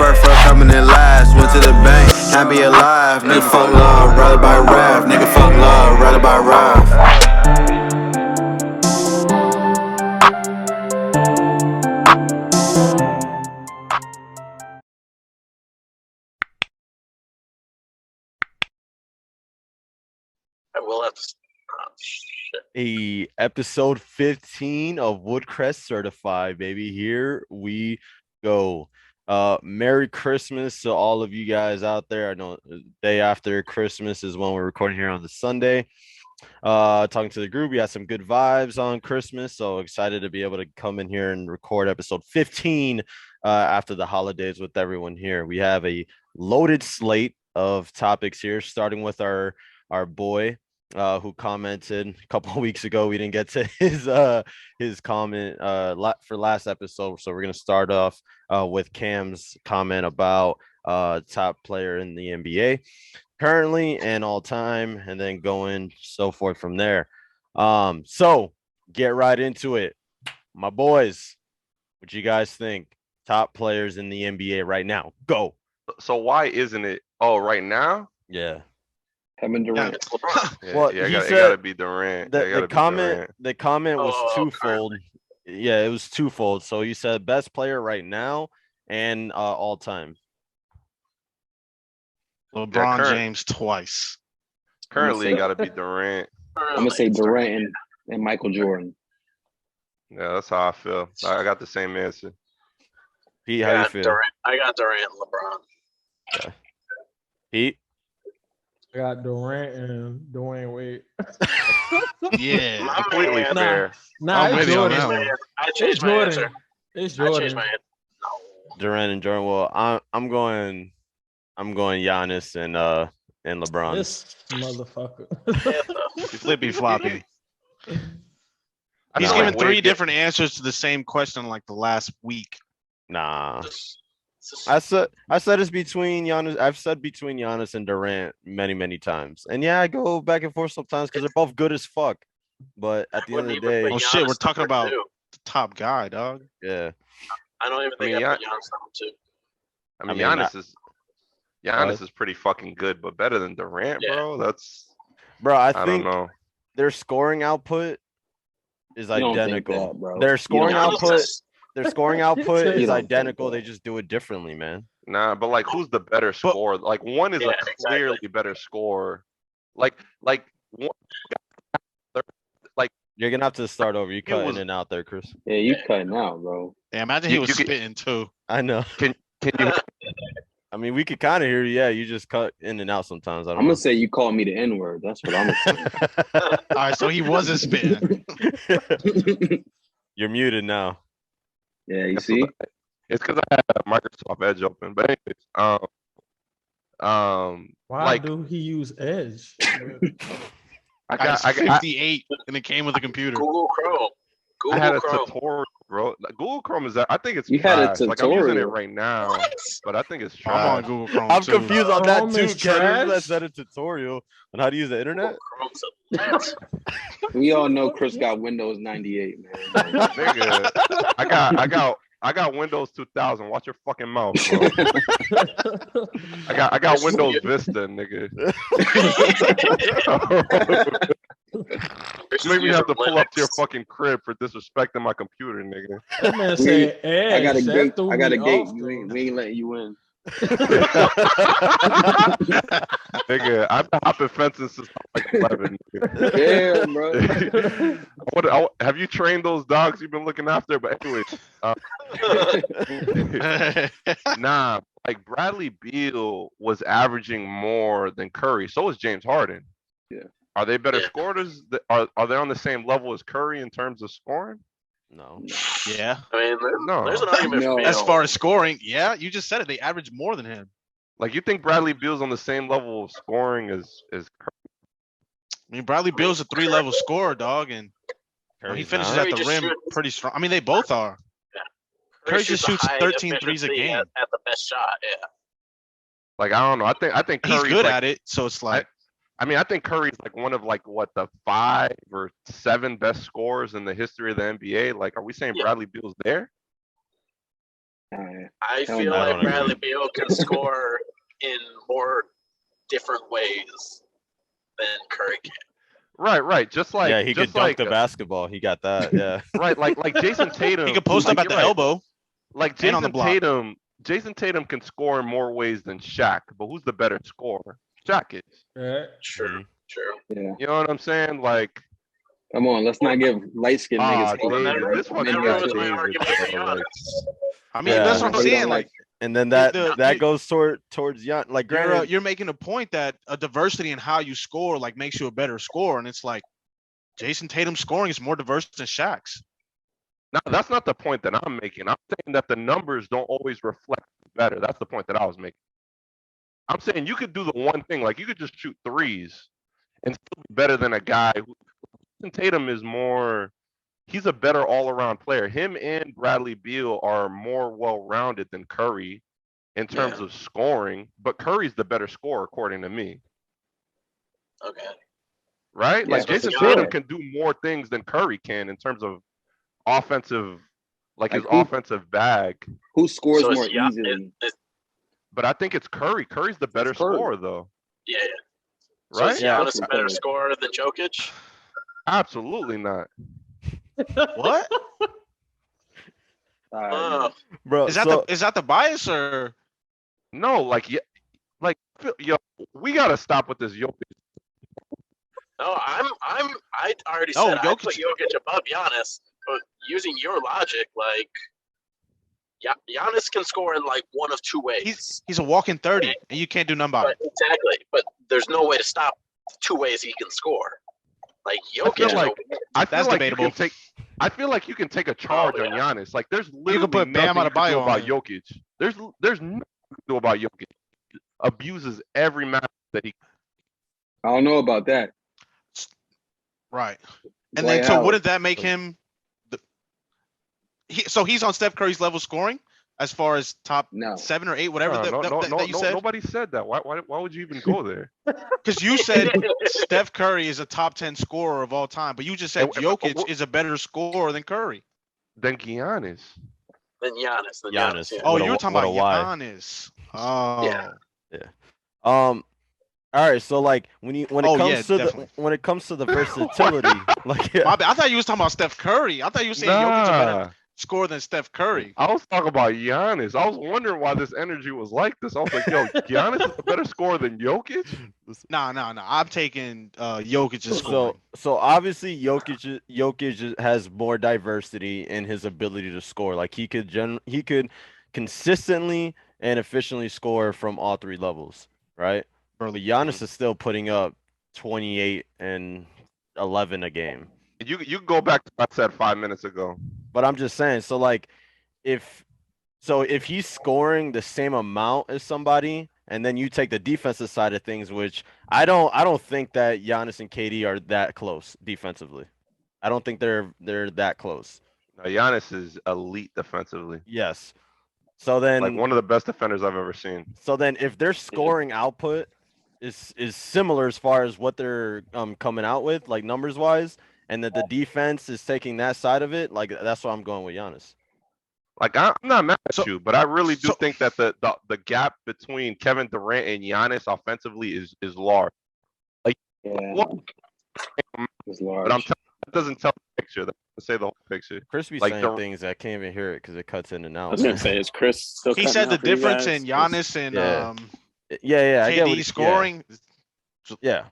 first for coming in last. Went to the bank, happy alive. Nigga fuck love, rather by rap. Nigga fuck love, rather by rap. I will have to. Oh, shit. Episode 15 of Woodcrest Certified, baby. Here we go. Merry Christmas to all of you guys out there. I know the day after Christmas is when we're recording here on the Sunday. Talking to the group, we had some good vibes on Christmas, so excited to be able to come in here and record episode 15 after the holidays with everyone here. We have a loaded slate of topics here, starting with our boy who commented a couple of weeks ago. We didn't get to his comment for last episode, so we're gonna start off with Cam's comment about top player in the NBA currently and all time, and then going so forth from there. So get right into it, my boys. What you guys think? Top players in the NBA right now. Go. So why isn't it? Oh, right now? Yeah. Kevin Durant. Yeah, Well, yeah, he it said gotta be Durant. The comment was Oh, twofold. Yeah, it was twofold. So you said best player right now and all time. LeBron current- James twice. Currently, it gotta be Durant. I'm gonna say Durant and Michael Jordan. Yeah, that's how I feel. I got the same answer. Pete, how you feel? I got Durant and LeBron. Pete? I got Durant and Dwayne Wade. Yeah. My Completely man. fair. Nah, I'm it's with you on Jordan. that one. I It's changed my Jordan. answer. It's I changed Jordan. my answer. Durant and Jordan. Well, I'm going Giannis and LeBron. This motherfucker. Yeah, Flippy floppy. I He's feel given like three Wade different answers to the same question like the last week. Nah. I said it's between Giannis. I've said between Giannis and Durant many times. And yeah, I go back and forth sometimes because they're both good as fuck. But at the end of the Wouldn't even day, put Oh shit, we're Giannis talking number about two. the top guy, dog. yeah. I don't even think I mean, I put Giannis number two. I mean, I mean, Giannis is pretty fucking good, but better than Durant, Yeah. bro. That's Bro, I I don't think know. their scoring output is You don't think identical. that, bro. Their You scoring don't think output, is- their scoring output You is don't think identical. that. They just do it differently, man. Nah, but like, who's the better scorer? Like, one is Yeah, a clearly better scorer. Like one, You're gonna have to start over. You cut was- in and out there, Chris. Yeah, you cutting out, bro. Yeah, imagine he You- was you could- spitting too. I know. can you? I mean, we could kind of hear you. Yeah, you just cut in and out sometimes. I I'm don't gonna say you called me the N word. That's what I'm know. All right, so he wasn't spitting. saying. You're muted now. Yeah, you see? It's because I had Microsoft Edge open. But anyways, Why like do he use Edge? I I got, was 58 and it came with a computer. Google Chrome. I had Google a Chrome. tutorial, bro. Like, Google Chrome is I think it's You had a trash. Like, I'm using it tutorial. right now, but I think it's I'm on trash. Google Chrome I'm too. confused on that Chrome too. is Ken. That trash? said a tutorial on how to use the internet. Chrome's a lit. We all know Chris got Windows 98, man. Nigga, I got Windows 2000. Watch your fucking mouth, bro. I got Windows Vista, nigga. Make me have to pull up to your fucking crib for disrespecting my computer, nigga. That man said Edge. I got a That gate. threw I got me a gate. off, We though. ain't letting you in. Nigga, I've been hopping fences since I was like 11. Nigga. Yeah, bro. Have you trained those dogs you've been looking after? But anyway, nah, like Bradley Beal was averaging more than Curry. So is James Harden. Yeah. Are they better Yeah. scorers? Are they on the same level as Curry in terms of scoring? No. Yeah. I mean, No. there's an argument No. for As Beal. far as scoring, yeah, you just said it. They average more than him. Like, you think Bradley Beal's on the same level of scoring as Curry? I mean, Bradley Beal's a 3-level scorer, dog, and he Curry's finishes not. at the Curry just rim shoots- pretty strong. I mean, they both are. Curry just shoots high 13 threes a efficiency game. at the best shot. Yeah. Like, I don't know. I think He's Curry's good like, at it, so it's like I mean, I think Curry's like one of like what the 5 or 7 best scorers in the history of the NBA. Like, are we saying Yeah. Bradley Beal's there? I Hell feel no. I like don't agree. Bradley Beal can score in more different ways than Curry can. Right. Just like Yeah, he could dunk the basketball. He got that. Yeah. right, like Jason Tatum. He could post up like, at the you're right. elbow. Like and on the Jason block. Tatum can score in more ways than Shaq, but who's the better scorer? Shaq is. Yeah. True. Mhm. True. Yeah. You know what I'm saying? Like, Come on, let's not give light skinned niggas hate. David, man. this That fucking Men ruins got my you. argument for bro, like, Giannis. I mean, Yeah. that's what I'm Oh, you don't saying. Like, And then The- that you- goes towards Jan. Like, granted, you're making a point that a diversity in how you score like makes you a better scorer, and it's like Jason Tatum's scoring is more diverse than Shaq's. no, that's not the point that I'm making. I'm saying that the numbers don't always reflect better. That's the point that I was making. I'm saying you could do the one thing, like you could just shoot threes and still be better than a guy who Jason Tatum is more. He's a better all-around player. Him and Bradley Beal are more well-rounded than Curry in terms Yeah. of scoring, but Curry's the better scorer according to me. Okay. Right? Yeah, like for Jason sure. Tatum can do more things than Curry can in terms of offensive, like his Like who- offensive bag. Who scores So more it's Gian- easily? But I think it's Curry. Curry's the better Curry. scorer, though. Yeah. So Right? is Yeah. Giannis a better Curry. scorer than Jokic? Absolutely not. What Oh, bro. is that? So, Is that the bias or? No, like yeah, like yo, we gotta stop with this Jokic. no, I already No, said I put Jokic- Jokic above Giannis, but using your logic, like, Giannis can score in like one of two ways. He's a walking 30, and you can't do none about But it. exactly, but there's no way to stop the two ways he can score. Like Jokic, feel is like- I feel That's like debatable. you can take. I feel like you can take a charge on yeah. Giannis. Like there's literally put Bam nothing you can do Adebayo on about him. Jokic. There's nothing you can do about Jokic. Abuses every match that he. I don't know about that. Right. And Dwight then, so Howard. wouldn't that make him? So he's on Steph Curry's level scoring as far as top No. 7 or 8, whatever No, that you said. nobody said that. Why would you even go there? Because you said Steph Curry is a top 10 scorer of all time, but you just said And- Jokic is a better scorer than Curry. Then Giannis. Then Giannis. Giannis. Yeah. Oh, What a- you were talking what a about why. Giannis. Oh, Yeah. all right. So, like, when it Oh, comes yeah, to definitely. when it comes to the versatility, like, my bad. I thought you was talking about Steph Curry. I thought you were saying Jokic's a better Nah, scorer than Steph Curry. I was talking about Giannis. I was wondering why this energy was like this. I was like, yo, Giannis is a better scorer than Jokic? No. I'm taking Jokic's scoring. so obviously Jokic has more diversity in his ability to score. Like, he could consistently and efficiently score from all three levels, right? But Giannis is still putting up 28 and 11 a game. You can go back to what I said 5 minutes ago. But I'm just saying, so like, if he's scoring the same amount as somebody, and then you take the defensive side of things, which I don't think that Giannis and KD are that close defensively. I don't think they're that close. No, Giannis is elite defensively. Yes. So then, Like one of the best defenders I've ever seen. so then, if their scoring output is similar as far as what they're coming out with, like numbers wise, and that the defense is taking that side of it, like that's why I'm going with Giannis. Like I'm not mad at So- you, but I really do so- think that the gap between Kevin Durant and Giannis offensively is large. Yeah, What? it's large. But I'm telling you, that doesn't tell the picture. That doesn't say the whole picture. Chris be Like saying the- things I can't even hear it because it cuts in and I out. was gonna say, is Chris still? He cutting said the out for you difference guys? in Giannis and Yeah. yeah, I get what KD he- scoring. Yeah.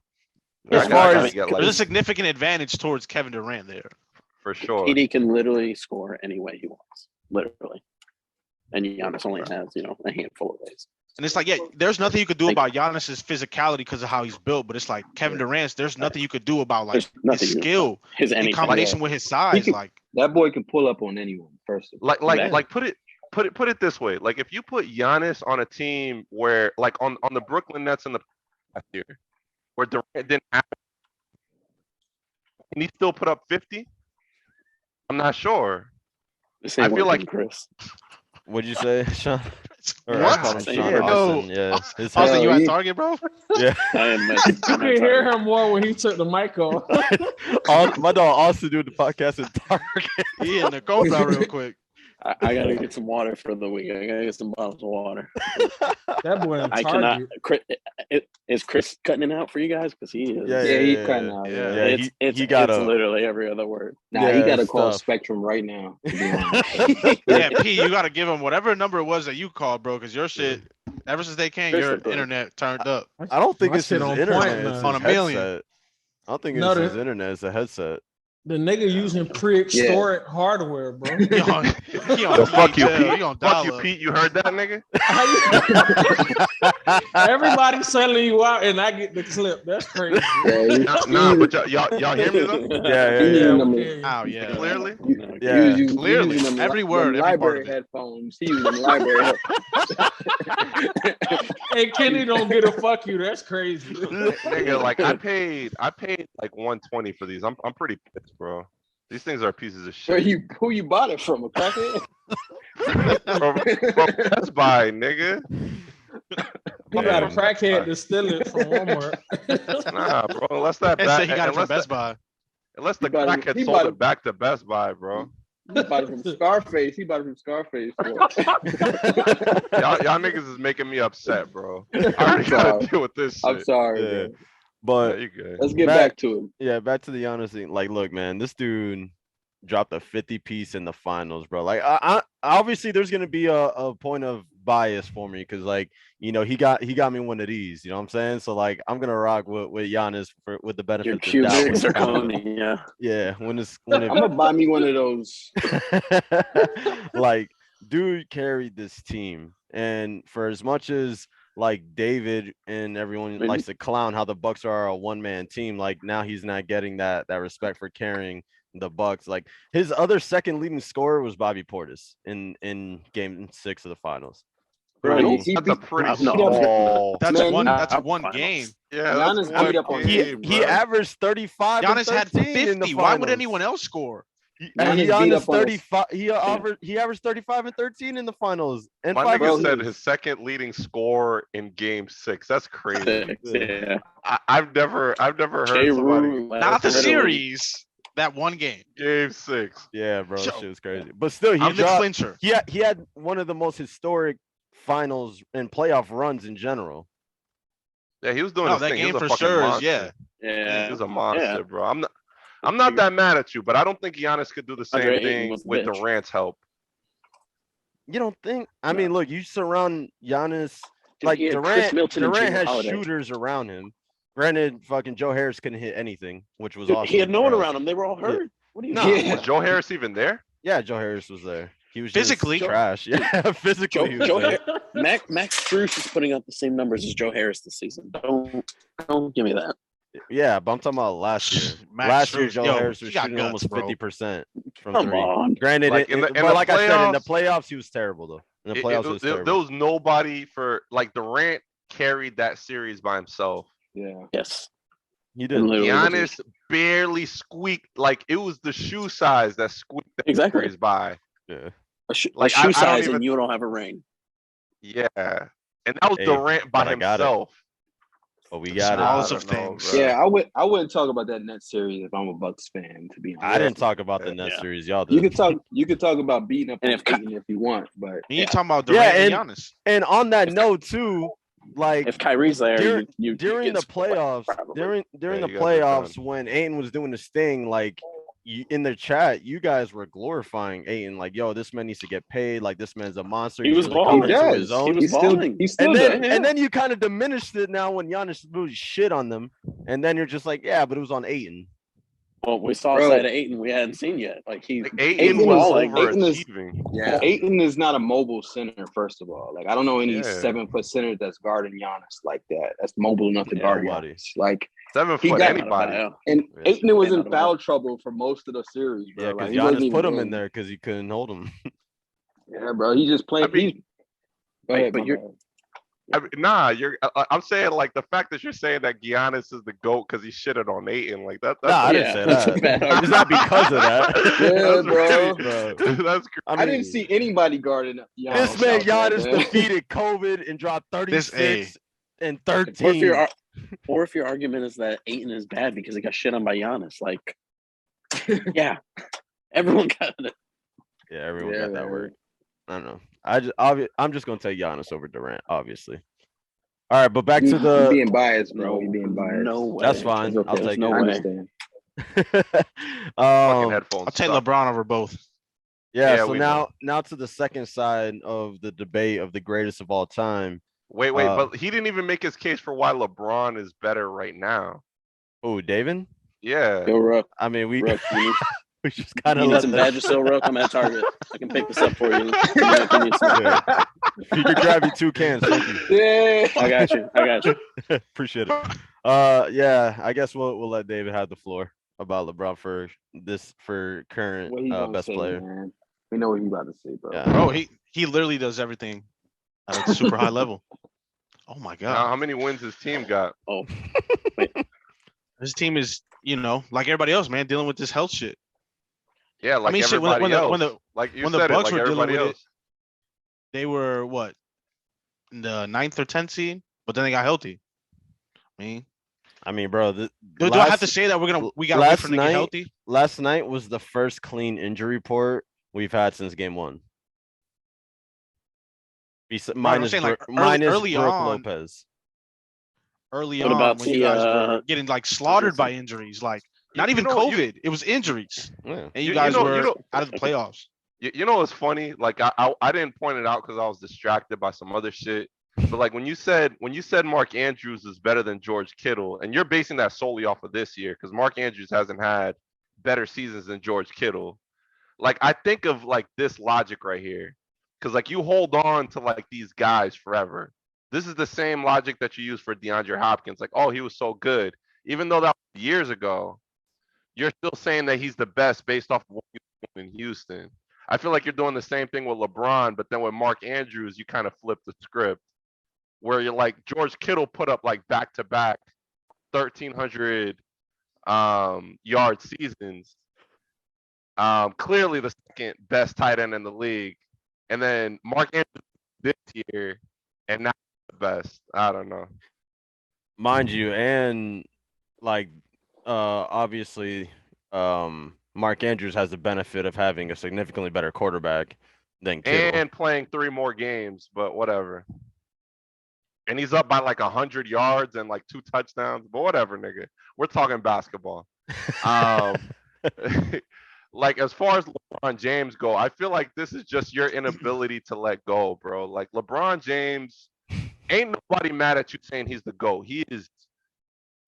I As gotta- far I gotta as- get, There's a like, significant advantage towards Kevin Durant there. for sure. KD can literally score any way he wants, literally. And Giannis only has, a handful of ways. And it's like, yeah, there's nothing you could do Thank about Giannis's physicality because of how he's built. But it's like Kevin Durant's, there's nothing you could do about like There's nothing his you- skill His in anything. combination with his size. can- Like, That boy can pull up on anyone. First of all. Like put it this way. Like if you put Giannis on a team where like on the Brooklyn Nets in the past year, where Durant didn't have, and he still put up 50. I'm not sure. This ain't I feel working, like- Chris. What'd you say, Sean? Or I what? call him Say Sean it. Austin. Yo, Yeah. His Austin, head- you Yo, at he- Target, bro? yeah. I am. You could hear him more when he took the mic off. My dog Austin doing the podcast in Target. He in the contra real quick. I gotta get some water for the week. I gotta get some bottles of water. That boy in I cannot. Target. Is Chris cutting it out for you guys? Because he is. Yeah, he's cutting out. Yeah. Yeah, it's he got it's a literally every other word. Nah, Yeah, he got to it's call tough. Spectrum right now. To be honest. Yeah, P, you gotta give him whatever number it was that you called, bro, because your shit, ever since they came, your Christopher. internet turned up. I don't think My it's shit his on internet, point it's now. his On a million. headset. I don't think No, it's his the- internet, it's a headset. The nigga using prehistoric hardware, bro. He on Yo, fuck you, DHL, Pete. he on Fuck you, dial-up. Pete. You heard that, nigga? Everybody selling you out, and I get the clip. That's crazy. Yeah, Nah, but y'all hear me though? Yeah, He yeah, using we them- hear you. Oh yeah. Clearly? yeah. he Clearly. using them, Every them word, every part library of it. headphones. He using them library headphones. Hey, Kenny don't get a fuck you. That's crazy. Nigga, like I paid like 120 for these. I'm pretty pissed, bro. These things are pieces of Where shit. who you bought it from? A crackhead? From Best Buy, nigga. You got a Yeah. crackhead to steal it from Walmart. Nah, bro. Unless that They back, said he got it from unless Best the, Buy. unless the He bought it- crackhead he sold bought it it- back to Best Buy, bro. He bought it from Scarface. He bought it from Scarface. For Y'all niggas is making me upset, bro. I already sorry. gotta deal with this shit. I'm sorry, Yeah. bro. Yeah, But you good. Let's get Back- back to him. yeah, back to the Giannis thing. Like, look, man, this dude dropped a 50 piece in the finals, bro. Like, I obviously there's gonna be a point of bias for me because, like, you know, he got me one of these. You know what I'm saying? So, like, I'm gonna rock with Giannis with the benefit Your of the doubt. when cubic it's coming. zirconia. Yeah. Yeah, when I'm gonna buy me one of those. like, dude carried this team, and for as much as like David and everyone Maybe- likes to clown how the Bucks are a one-man team, like now he's not getting that respect for carrying the Bucks. Like his other second leading scorer was Bobby Portis in Game 6 of the finals. Bro, I mean, he That's a beat- pretty No. small. That's Man, one. he- That's one Finals. game. Yeah, Giannis that's beat one up on game, he bro. averaged 35 and Giannis had 13 in the 50. Why would finals. anyone else score? Giannis beat Giannis up on us. 35. He averaged 35 and 13 in the finals. And My 5 nigga said assists. his second leading score in Game 6. That's crazy. Six, yeah. I've never heard Jay somebody Rue, Not the literally- series. That one game. Game 6. Yeah, bro, Yo. shit was crazy. But still, he I'm the dropped. clincher. He had one of the most historic finals and playoff runs in general. Yeah, he was doing No, his that thing. He game was a for fucking sure is monster. yeah. Yeah. He was a monster, Yeah. bro. I'm not that mad at you, but I don't think Giannis could do the same Andre Ayton thing was a with bitch. Durant's help. You don't think? I No. mean, look, you surround Giannis Dude, like he had Chris Durant. Middleton and Durant Jrue has Holiday. shooters around him. Granted, fucking Joe Harris couldn't hit anything, which was Dude, awesome. he had no one for us. around him. They were all Yeah. hurt. What do you Nah, mean? Yeah. Was Joe Harris even there? Yeah, Joe Harris was there. He was just Physically. trash. Yeah, physically. he was Joe there. Max Strus is putting up the same numbers as Joe Harris this season. Don't give me that. Yeah, but I'm talking about last year. Max last year, Strus, Joe yo, Harris he was got shooting guts, almost bro. 50% from Come three. on. Granted, Like, in the but like I said, in the playoffs- playoffs, he was terrible though. In the playoffs, he was There terrible. was nobody for like Durant carried that series by himself. Yeah. Yes. He did. Literally. Giannis barely squeaked. Like it was the shoe size that squeaked that Exactly. series by. Yeah. A Like, shoe I don't size even- and you don't have a ring. Yeah, and that was Hey, Durant by but I got it. himself. But we got Smallest it. of I don't know, things. bro. Yeah, I wouldn't talk about that Nets series if I'm a Bucks fan, to be honest. I didn't talk about the Yeah. Nets Yeah. series. Y'all You did. could talk about beating up And on Ayton if you want, but You talking about Yeah, Durant and Giannis. And on that note, too, like If Kyrie's there, during- you during get the swept, playoffs, probably. during Yeah, the you guys are playoffs, done. when Aiden was doing this thing, like in the chat, you guys were glorifying Aiden, like, yo, this man needs to get paid. Like this man's a monster. He He's was really balling. coming He into does. his own. He was he's still balling. he's still And then, there. and then you kind of diminished it now when Giannis really shit on them, and then you're just like, yeah, but it was on Aiden. Well, we saw Bro. a side of Ayton we hadn't seen yet. Like he, Like, Ayton Ayton was was- Ayton is- overachieving. yeah. Ayton is not a mobile center, first of all. Like I don't know any Yeah. 7-foot center that's guarding Giannis like that. That's mobile enough to Yeah, guard nobody. Giannis. Like 7 He foot got- anybody. and Yeah, Ayton was in Yeah. foul trouble for most of the series, bro. Yeah, Like, because he wasn't Giannis even put him in doing- there because he couldn't hold him. Yeah, bro. He just playing. I mean- he's, go ahead, but my you're- bad. I mean, nah, I'm saying like the fact that you're saying that Giannis is the GOAT because he shitted on Ayton, like that. That's Nah, I Yeah, didn't say that's a that. bad argument. It's not because of that. Yeah, That's bro. Bro. That's I didn't see anybody guarding Giannis. This man out there, Giannis man. defeated COVID and dropped 36 and 13. Or if your argument is that Ayton is bad because he got shit on by Giannis, like, yeah, everyone got it. Yeah, everyone Yeah, got that man. word. I don't know. I'm just gonna take Giannis over Durant, obviously. All right, but back to You the. being biased, bro. No, You being biased. no way. That's fine. It's okay. I'll There's take no it. I way. understand. Fucking um, headphones. I'll take suck. LeBron over both. yeah. Yeah, So we know. now to the second side of the debate of the greatest of all time. Wait, Uh, but he didn't even make his case for why LeBron is better right now. Oh, David. Yeah. Yo, Rook. I mean, we Rook, you need, we just kind you of need let some that. Vagisil, Rook. I'm at Target. I can pick this up for you. If you need some. Yeah. If you could grab you 2 cans, thank you. Yeah. I got you. I got you. Appreciate it. Yeah, I guess we'll let David have the floor about LeBron for current What he gonna best say, player. man? We know what he about to say, bro. Yeah. Bro, he literally does everything at a super high level. Oh my Now, god. how many wins his team got? Oh, His team is, like everybody else, man, dealing with this health shit. Yeah, like mean, shit, everybody when the- else. when the- like you when the said Bucks it, like were dealing everybody with it, else. They were what? In the 9th or 10th seed, but then they got healthy. I mean, bro, Do I have to say that we gotta wait last for him to get night- healthy? last night was the first clean injury report we've had since game 1. I'm Minus saying, like, minus early Brooke on- Lopez. Early What on, about when you the, guys were getting like slaughtered by listen. injuries, like You- not you even know- you- COVID, it was injuries, Yeah. and you You guys know- were you know- out of the playoffs. You know what's funny? Like I didn't point it out because I was distracted by some other shit. But like when you said Mark Andrews is better than George Kittle, and you're basing that solely off of this year because Mark Andrews hasn't had better seasons than George Kittle. Like I think of like this logic right here, because like you hold on to like these guys forever. This is the same logic that you use for DeAndre Hopkins. Like, oh, he was so good, even though that was years ago. You're still saying that he's the best based off of what he was doing in Houston. I feel like you're doing the same thing with LeBron, but then with Mark Andrews, you kind of flip the script where you're like George Kittle put up like back-to-back 1,300 yard seasons. Clearly the second best tight end in the league. And then Mark Andrews this year and now the best. I don't know. Mind you, and like obviously Mark Andrews has the benefit of having a significantly better quarterback than Kittle. And playing 3 more games, but whatever. And he's up by like 100 yards and like 2 touchdowns, but whatever, nigga. We're talking basketball. Like as far as LeBron James go, I feel like this is just your inability to let go, bro. Like LeBron James, ain't nobody mad at you saying he's the GOAT. He is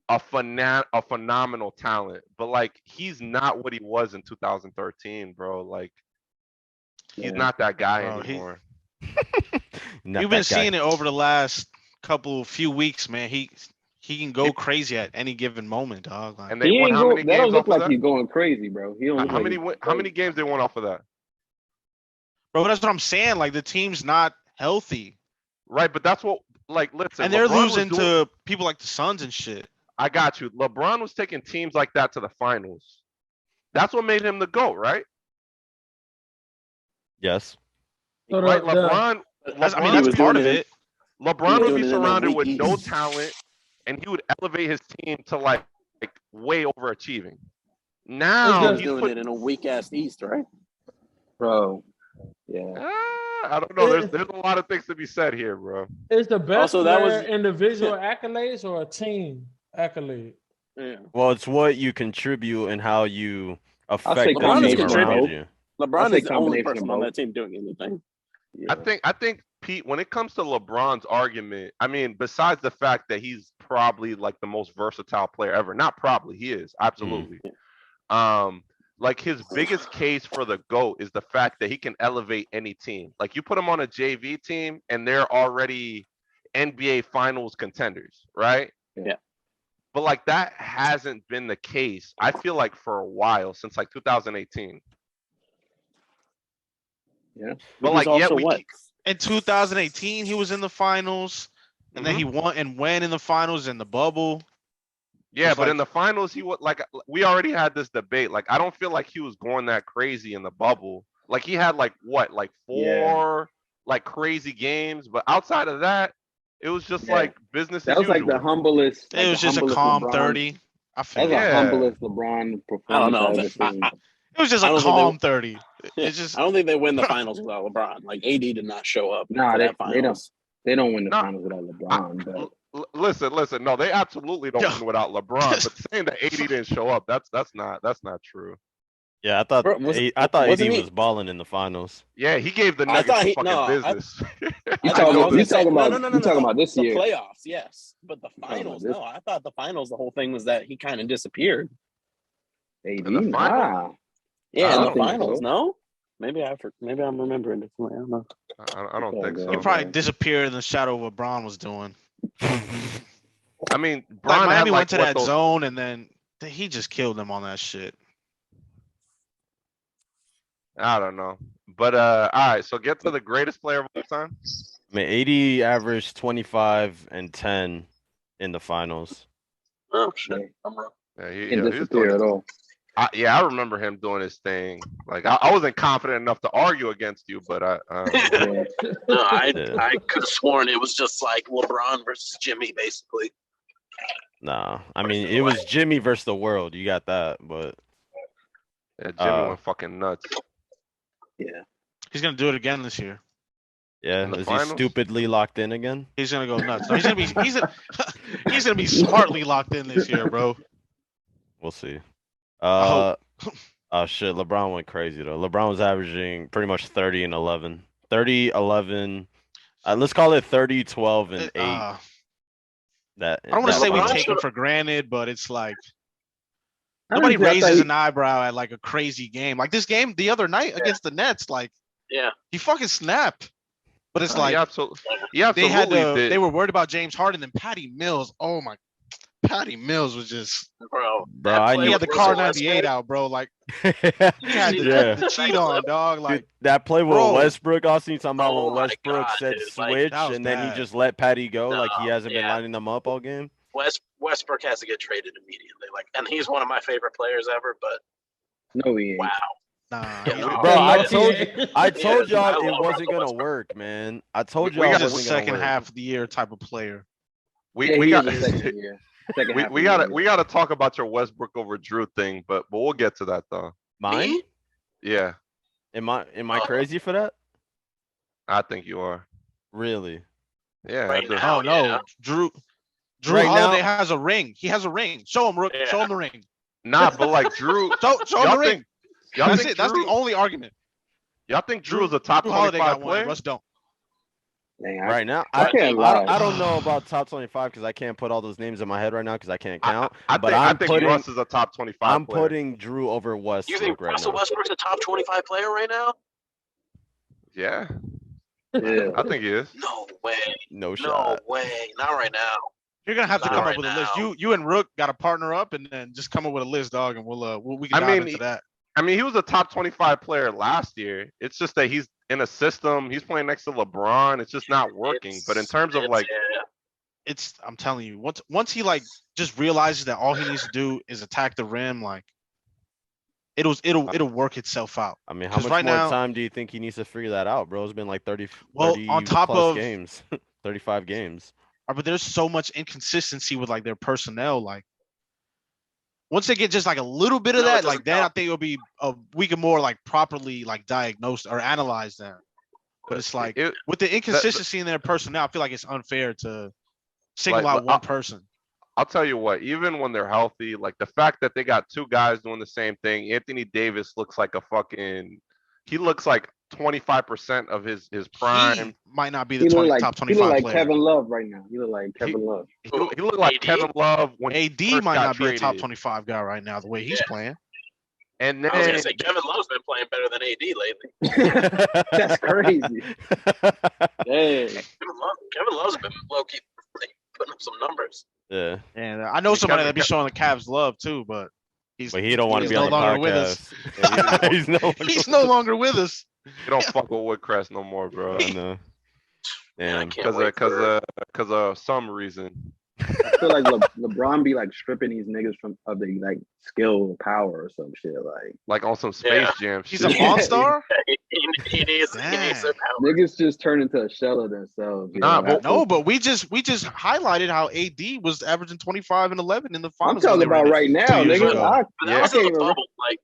a phenomenal talent, but like he's not what he was in 2013, bro. Like he's not that guy Bro, anymore. You've been seeing it over the last few weeks, man. He can go crazy at any given moment, dog. Like, And they won how many That don't games look off like of he's that? going crazy, bro. He don't look How like many he's going how many crazy. games they won off of that? bro, that's what I'm saying. Like the team's not healthy, Right, but that's what like listen. and they're LeBron was losing doing- to people like the Suns and shit. I got you. LeBron was taking teams like that to the finals. That's what made him the GOAT, right? Yes. So Right, the- LeBron. That's LeBron that's would part be- of it. LeBron would doing be it in a surrounded weak with no East. talent, and he would elevate his team to like way overachieving. Now just- He's he's doing put. it in a weak ass East, right? Bro. Yeah. I don't know. There's a lot of things to be said here, bro. Is the best Also, that player was- individual accolades or a team accolade? Yeah. Well, it's what you contribute and how you affect say the combination team of around both. you. LeBron say is the only combination of person on both. that team doing anything. Yeah. I think Pete, when it comes to LeBron's argument, I mean, besides the fact that he's probably like the most versatile player ever, not probably, he is absolutely. Like his biggest case for the GOAT is the fact that he can elevate any team. Like you put him on a JV team and they're already NBA finals contenders, right? Yeah. But like that hasn't been the case, I feel like for a while, since like 2018. Yeah. But Which is like, yeah, also we what? keep- In 2018, he was in the finals, and then he won in the finals in the bubble. Yeah, It's but in like- the finals, he was like, we already had this debate. Like, I don't feel like he was going that crazy in the bubble. Like, he had like what, like 4 like crazy games, but outside of that, it was just Yeah. like business That as was like usual. the humblest. It was just a calm 30. I feel That's like. the Yeah. humblest LeBron I don't performance know. I've ever seen. It was just I a don't think calm 30. Yeah, It's just I don't think they win the finals without LeBron. Like AD did not show up. Nah, for they that don't. finals. They don't win the Nah, finals without LeBron. But Listen. No, they absolutely don't Yo. win without LeBron. But saying that AD didn't show up, that's not true. Yeah, I thought Bro, I thought AD wasn't he? was balling in the finals. Yeah, he gave the I Nuggets thought some he fucking no. business. you I talking was about gonna say, no, you talking about this the year? playoffs, yes, but the talking about finals, this- no. I thought the finals, the whole thing was that he kind of disappeared. AD, In the finals? nah. Yeah, I in the don't think finals, so. no. Maybe I'm remembering it. I don't know. I don't think He he so. probably disappeared in the shadow of what Braun was doing. I mean, Like Bron Miami had went like to what that those. zone and then he just killed them on that shit. I don't know, but all right. So get to the greatest player of all time. I mean, 80 averaged 25 and 10 in the finals. Oh shit, Yeah. I'm wrong. Yeah, He he didn't was doing disappear at it. all. Yeah, I remember him doing his thing. Like I wasn't confident enough to argue against you, but I Yeah. No, I Yeah. could have sworn it was just like LeBron versus Jimmy, basically. Nah, I mean it was Jimmy versus the world. You got that, but yeah, Jimmy Uh, went fucking nuts. Yeah, He's gonna do it again this year. yeah, In the is he finals? stupidly locked in again? He's gonna go nuts. No, he's gonna be smartly locked in this year, bro. We'll see. I Oh shit, LeBron went crazy though. LeBron was averaging pretty much 30 and 11. 30, 11. Let's call it 30, 12, and 8. I That don't want to that say we finals. take him for granted, but it's like Honestly, nobody I thought raises he- an eyebrow at like a crazy game. Like this game the other night against the Nets, like yeah. he fucking snapped. But it's like he absolutely they had did. they were worried about James Harden and Patty Mills. Oh my, Patty Mills was just Bro, Bro, that I play he knew- had the with car Russell 98 Westbrook, out, bro. Like yeah. he had the cheat on, dog. Like Dude, that play with bro. Westbrook, also you talking about Oh when my Westbrook God, said dude, like, switch that was and then he bad. just let Patty go like he No, hasn't been yeah. lining them up all game. Westbrook has to get traded immediately. Like, and he's one of my favorite players ever. But No, he ain't. wow, Nah, Yeah, he- no. Bro, I Yeah. told you, I told Yeah, I y'all it love wasn't Russell gonna Westbrook. work, man. I told We y'all got it he's a wasn't gonna second work. half of the year type of player. We Yeah, we he got is a second year. Second half we of the got year. we got to talk about your Westbrook over Drew thing, but we'll get to that though. Mine? Me? Yeah, Am I crazy for that? I think you are. Really? Yeah, Right I do. now. Oh no, yeah. Drew Right Holiday now- has a ring. He has a ring. Show him, Rook. Yeah. Show him the ring. Nah, but like Drew, Show him y'all the ring. think y'all That's think it. That's the Drew, only argument. y'all think Drew is a top Drew Holiday 25 got one. player? Russ don't. Dang, Right now, I can't lie. I don't know about top 25 because I can't put all those names in my head right now because I can't count. I but think, I I'm think putting Russ is a top 25 I'm player. putting Drew over You Westbrook think right Russell now. Westbrook's a top 25 player right now? Yeah, Yeah. I think he is. No way. No No shot. way. Not right now. You're gonna have to Not come right up with a list. now. You and Rook got to partner up and then just come up with a list, dog, and we can I dive mean, into that. I mean, he was a top 25 player last year. It's just that he's in a system. He's playing next to LeBron. It's just not working. But in terms of like, yeah. I'm telling you, once he like just realizes that all he needs to do is attack the rim, like it'll work itself out. I mean, how 'Cause much right more now- time do you think he needs to figure that out, bro? It's been like 30, Well, 30 on top plus of- games, 35 games. But there's so much inconsistency with like their personnel. Like once they get just like a little bit of No, it that, doesn't like then I help. think it'll be we can more like properly like diagnose or analyze them. But it's like it, with the inconsistency in their personnel, I feel like it's unfair to single Like, out one person. I'll tell you what, even when they're healthy, like the fact that they got two guys doing the same thing, Anthony Davis looks like he looks like 25% of his prime. He might not be He the look like top he 25 look like player. Kevin Love right now. He look like Kevin Love. He looked like AD? Kevin Love when he AD first might got not be a top traded. 25 guy right now, the way he's Yeah. playing. And I was then gonna say Kevin Love's been playing better than AD lately. That's crazy. Dang. Kevin Love's been low key putting up some numbers. Yeah, And I know Hey, somebody Kevin- that be showing the Cavs love too, but he's but he don't want to he's be no on the longer with podcast. us. Yeah, he's no. he's no longer with us. you don't fuck with Woodcrest no more, bro. I know. Man, I Damn. can't wait for Because of some reason. I feel like LeBron be like stripping these niggas of their like skill, power, or some shit. Like Like on some Space Yeah. Jam He's shit. a Monster. he needs Dang. their power. niggas just turn into a shell of themselves. you Nah, know? but- No, but we just highlighted how AD was averaging 25 and 11 in the I'm finals. talking when they were about in it right now, 2 years nigga. ago. I But that can't was in the even. bubble. Like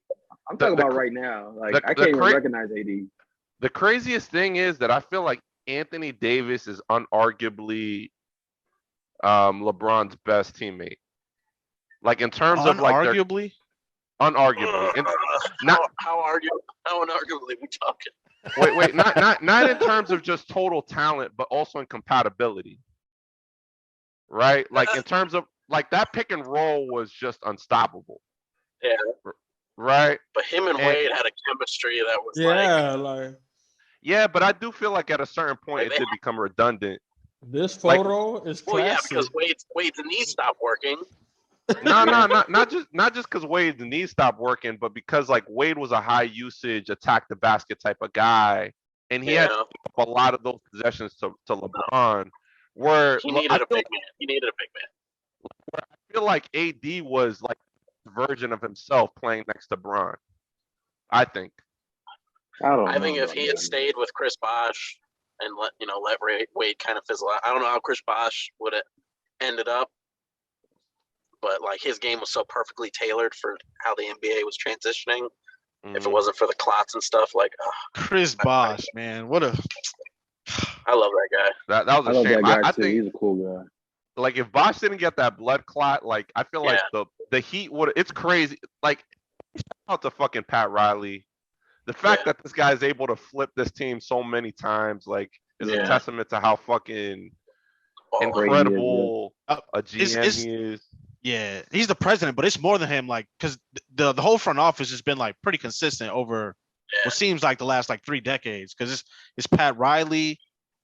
I'm talking about right now. Like the- I the can't even cra- recognize AD. The craziest thing is that I feel like Anthony Davis is unarguably LeBron's best teammate. Like in terms of like their Unarguably. unarguably. And not How unarguably we talking? wait, not in terms of just total talent, but also in compatibility. Right? Like in terms of like that pick and roll was just unstoppable. Yeah. Right? But him and And- Wade had a chemistry that was Yeah, like Yeah, but I do feel like at a certain point Like it did become redundant. this Like- photo is well, yeah, classic. because Wade's knee stopped working. No, not just because Wade's knees stopped working, but because like Wade was a high usage, attack the basket type of guy, and he had Yeah. a lot of those possessions to LeBron. Where He I needed a feel, big man. He needed a big man. I feel like AD was like a version of himself playing next to Bron. I think. I think if he had stayed with Chris Bosh and let Wade kind of fizzle out, I don't know how Chris Bosh would have ended up, but like his game was so perfectly tailored for how the NBA was transitioning. If it Mhm. wasn't for the clots and stuff, like Chris Bosh, man, what a I love that guy. That was I a love shame. that guy I too. think He's a cool guy. like if Bosh didn't get that blood clot, like I feel like the Heat would. It's crazy. Like shout out to fucking Pat Riley. The fact that this guy is able to flip this team so many times, like, is a testament to how fucking incredible a GM he is. Yeah, he's the president, but it's more than him. Like, because the whole front office has been like pretty consistent over what seems like the last like 3 decades. Because it's Pat Riley,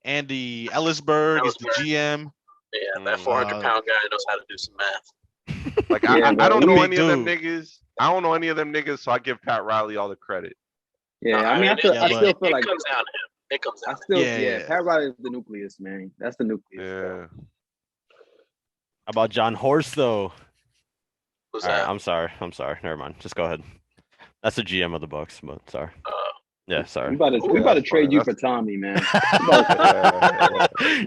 Andy Ellisberg is the GM. Yeah, that 400-pound guy knows how to do some math. Like I don't know any of them dude. niggas. I don't know any of them niggas, so I give Pat Riley all the credit. Yeah, I mean, I still feel it like comes down to him. It comes down. Pat Riley is the nucleus, man. That's the nucleus. Yeah. How about John Horst though? Who's All right, that? I'm sorry. Never mind. Just go ahead. That's the GM of the Bucks, but sorry. Yeah, sorry. We about to trade you for Tommy, man.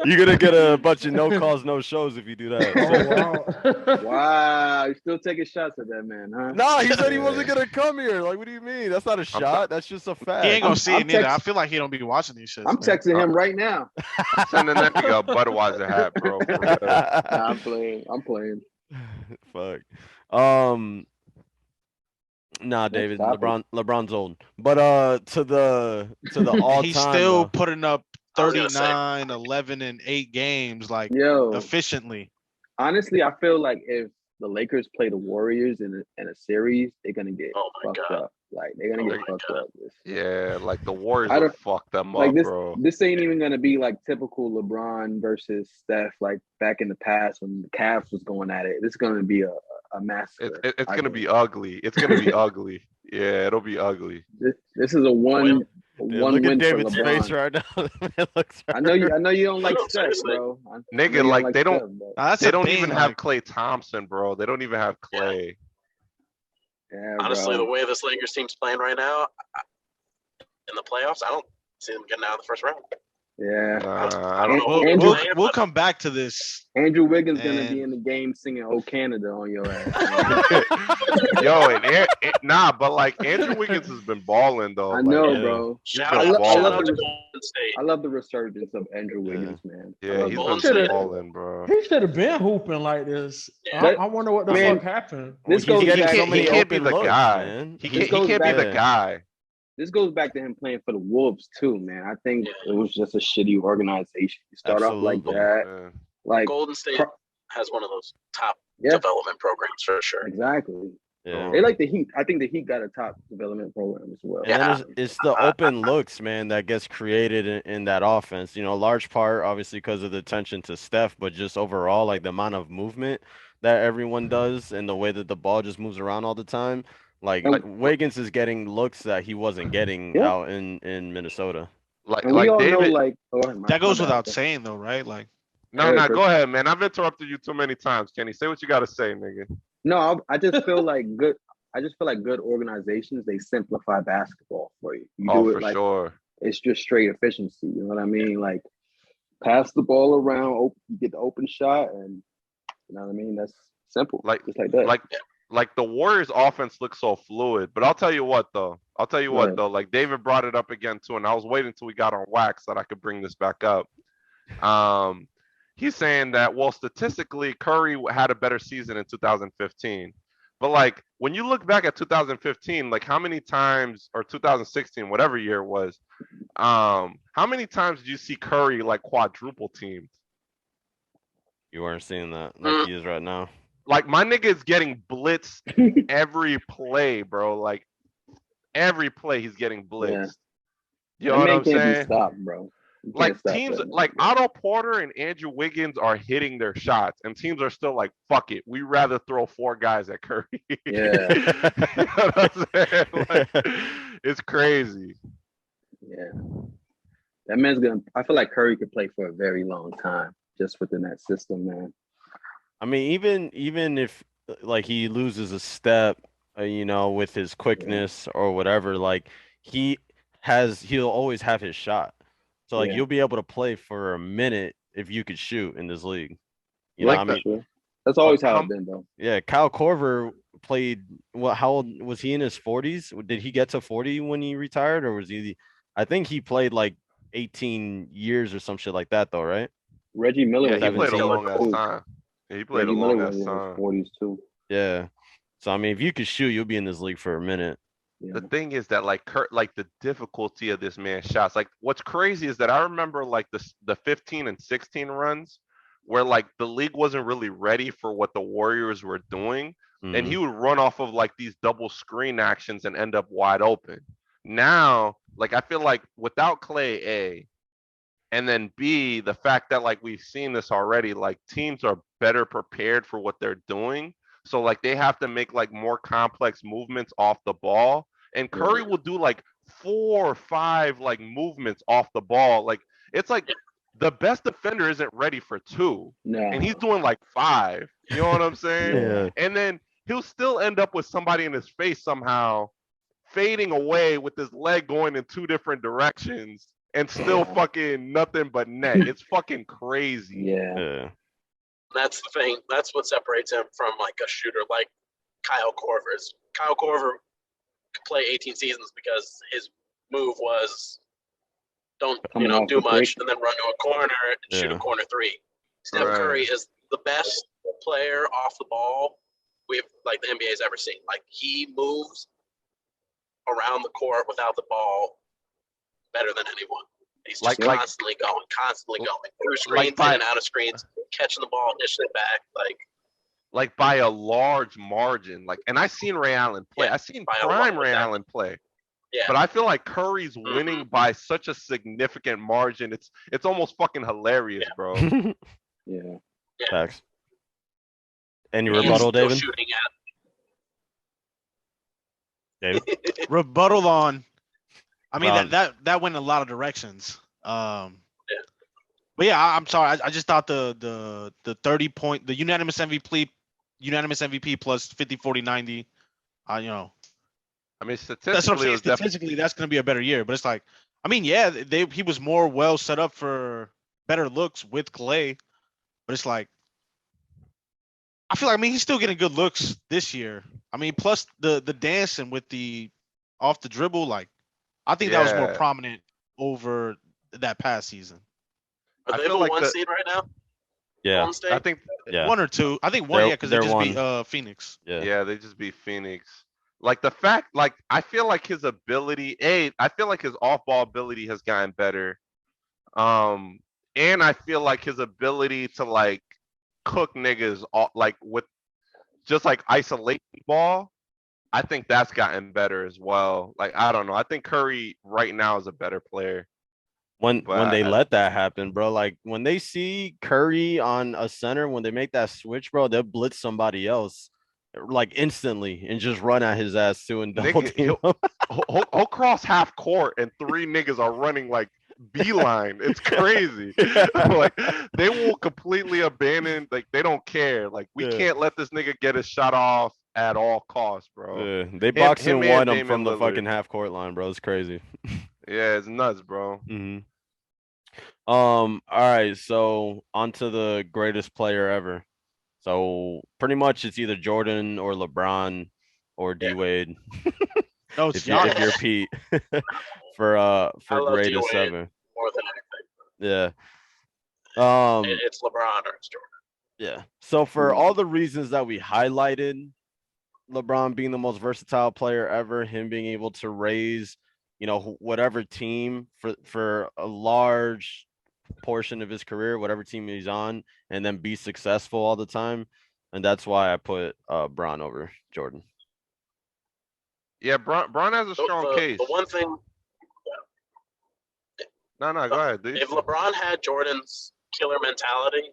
You're gonna get a bunch of no calls, no shows if you do that. Oh, wow. Wow, you still taking shots at that man, huh? No, he said he wasn't gonna come here. Like, what do you mean? That's not a shot. That's just a fact. He ain't gonna see I'm it neither. I text- feel like he don't be watching these shits. I'm man. texting him right now. Sending that nigga a Budweiser hat, bro. For real. Nah, I'm playing. Fuck. Nah, David. topic. LeBron's old. But to the all-time. He's still though. putting up I was gonna say. 39, 11, and 8 games like Yo, efficiently. honestly, I feel like if the Lakers play the Warriors in a series, they're gonna get Oh my fucked God. up. Like they're gonna get my fucked God. up. Yeah, like the Warriors I will don't- fuck them Like up, this, bro. this ain't even gonna be like typical LeBron versus Steph, like back in the past when the Cavs was going at it. This is gonna be a massacre. It's I gonna think. be ugly. It's gonna be ugly. Yeah, it'll be ugly. This is a one Yeah, one look win at David's for LeBron. face right now. Man looks I know you don't like No, Steph, seriously. bro. I know Nigga, you like, they don't- Steph, but- Now, that's They the don't thing, even like, have Klay Thompson, bro. They don't even have Clay. Yeah, Honestly, bro. the way this Lakers team's playing right now in the playoffs, I don't see them getting out of the first round. Yeah. I don't know. we'll, Andrew- we'll, we'll come back to this. Andrew Wiggins gonna And- be in the game singing "Oh Canada" on your ass. Yo, nah, but like Andrew Wiggins has been balling though. I like, know, yeah. bro. Shout I out, love- shout I love out to the- Golden State. I love the resurgence of Andrew Wiggins, man. I Yeah, love he's it. Golden been State. balling, bro. He should have been hooping like this. Yeah. I wonder what the Man, fuck happened. This Well, goes he's back. getting so many he can't be open the looks, guy. man. He This can't goes be back- the guy. This goes back to him playing for the Wolves too, man. I think it was just a shitty organization. You start off like Absolutely. that, Man. like Golden State has one of those top yeah, development programs for sure. exactly. Yeah. They like the Heat. I think the Heat got a top development program as well. And then it's the open looks, man, that gets created in that offense. You know, large part, obviously, because of the attention to Steph, but just overall, like the amount of movement that everyone does and the way that the ball just moves around all the time. Like Wiggins is getting looks that he wasn't getting out in Minnesota. Like And we all David. know, like That goes without saying, though, right? Like, No, Eric, no, Chris. go ahead, man. I've interrupted you too many times, Kenny. Say what you gotta say, nigga. No, I just feel like good. I just feel like good organizations, they simplify basketball for you. You Oh, do for it like sure. it's just straight efficiency. You know what I mean? Like pass the ball around, you get the open shot, and you know what I mean. That's simple. Like- just like that. like the Warriors offense looks so fluid. But I'll tell you what though. Like David brought it up again too, and I was waiting until we got on wax that I could bring this back up. He's saying that, well, statistically, Curry had a better season in 2015. But like when you look back at 2015, like how many times, or 2016, whatever year it was, how many times did you see Curry like quadruple teamed? You weren't seeing that like he is right now. Like my nigga is getting blitzed every play, bro. Like every play he's getting blitzed. You know what I'm saying? Stop, bro. Like teams like Otto Porter and Andrew Wiggins are hitting their shots, and teams are still like, fuck it, we rather throw 4 guys at Curry. Yeah. You know what I'm saying? Like, it's crazy. Yeah. That man's gonna. I feel like Curry could play for a very long time just within that system, man. I mean, even if like he loses a step, you know, with his quickness or whatever, like he'll always have his shot. So like you'll be able to play for a minute if you could shoot in this league. You know what I mean? Sure. That's always how it's been, though. Yeah, Kyle Korver played. How old was he? In his 40s? Did he get to 40 when he retired, or was he? I think he played like 18 years or some shit like that, though, right? Reggie Miller. Yeah, he played a long ass time. Yeah, he played a long ass time. 40s too. Yeah. So I mean, if you could shoot, you'll be in this league for a minute. The thing is that like the difficulty of this man's shots. Like what's crazy is that I remember like the 15 and 16 runs where like the league wasn't really ready for what the Warriors were doing, and he would run off of like these double screen actions and end up wide open. Now, like I feel like without Clay, A, and then B, the fact that like we've seen this already, like teams are better prepared for what they're doing. So like they have to make like more complex movements off the ball. And Curry will do like 4 or 5 like movements off the ball. Like it's like the best defender isn't ready for 2. No. And he's doing like 5. You know what I'm saying? Yeah. And then he'll still end up with somebody in his face somehow, fading away with his leg going in 2 different directions and still fucking nothing but net. It's fucking crazy. Yeah. That's the thing. That's what separates him from like a shooter like Kyle Korver. Kyle Korver could play 18 seasons because his move was don't do much and then run to a corner and shoot a corner 3. Steph Curry is the best player off the ball the NBA's ever seen. Like he moves around the court without the ball better than anyone. He's just constantly going through screens, in and out of screens, catching the ball, dishing it back, like by a large margin. Like, and I seen Ray Allen play. I seen prime Ray Allen play. Yeah. But I feel like Curry's winning by such a significant margin. It's almost fucking hilarious, bro. Yeah. Facts. Any rebuttal, David? David? Rebuttal on. I mean that went in a lot of directions. But yeah, I'm sorry. I just thought the 30-point, the unanimous MVP plus 50, 40, 90. You know. I mean, that's what I'm saying. Statistically, that's going to be a better year. But it's like, I mean, yeah, he was more well set up for better looks with Clay. But it's like, I feel like, I mean, he's still getting good looks this year. I mean, plus the dancing with the off the dribble, like, I think that was more prominent over that past season. Are they the like 1 seed right now? Yeah, I think 1 or 2. I think 1, because they just beat Phoenix. Yeah, they just beat Phoenix. Like the fact, like I feel like his ability, I feel like his off-ball ability has gotten better. And I feel like his ability to like cook niggas like with just like isolation ball, I think that's gotten better as well. Like I don't know. I think Curry right now is a better player. When they let that happen, bro, like when they see Curry on a center, when they make that switch, bro, they'll blitz somebody else like instantly and just run at his ass too and double team. He'll cross half court and 3 niggas are running like beeline. It's crazy. Like they will completely abandon. Like they don't care. Like we can't let this nigga get his shot off at all costs, bro. Yeah, they boxed and won him from the fucking half court line, bro. It's crazy. Yeah, it's nuts, bro. All right, so on to the greatest player ever. So pretty much it's either Jordan or LeBron or D Wade. No, it's if you're Giannis. Pete I for love D greatest Wade ever. more than anything. Yeah. It's LeBron or it's Jordan. Yeah. So for all the reasons that we highlighted, LeBron being the most versatile player ever, him being able to raise, whatever team for a large portion of his career, whatever team he's on, and then be successful all the time. And that's why I put Bron over Jordan. Yeah, Bron has a strong case. The one thing. No, go ahead, dude. If LeBron had Jordan's killer mentality,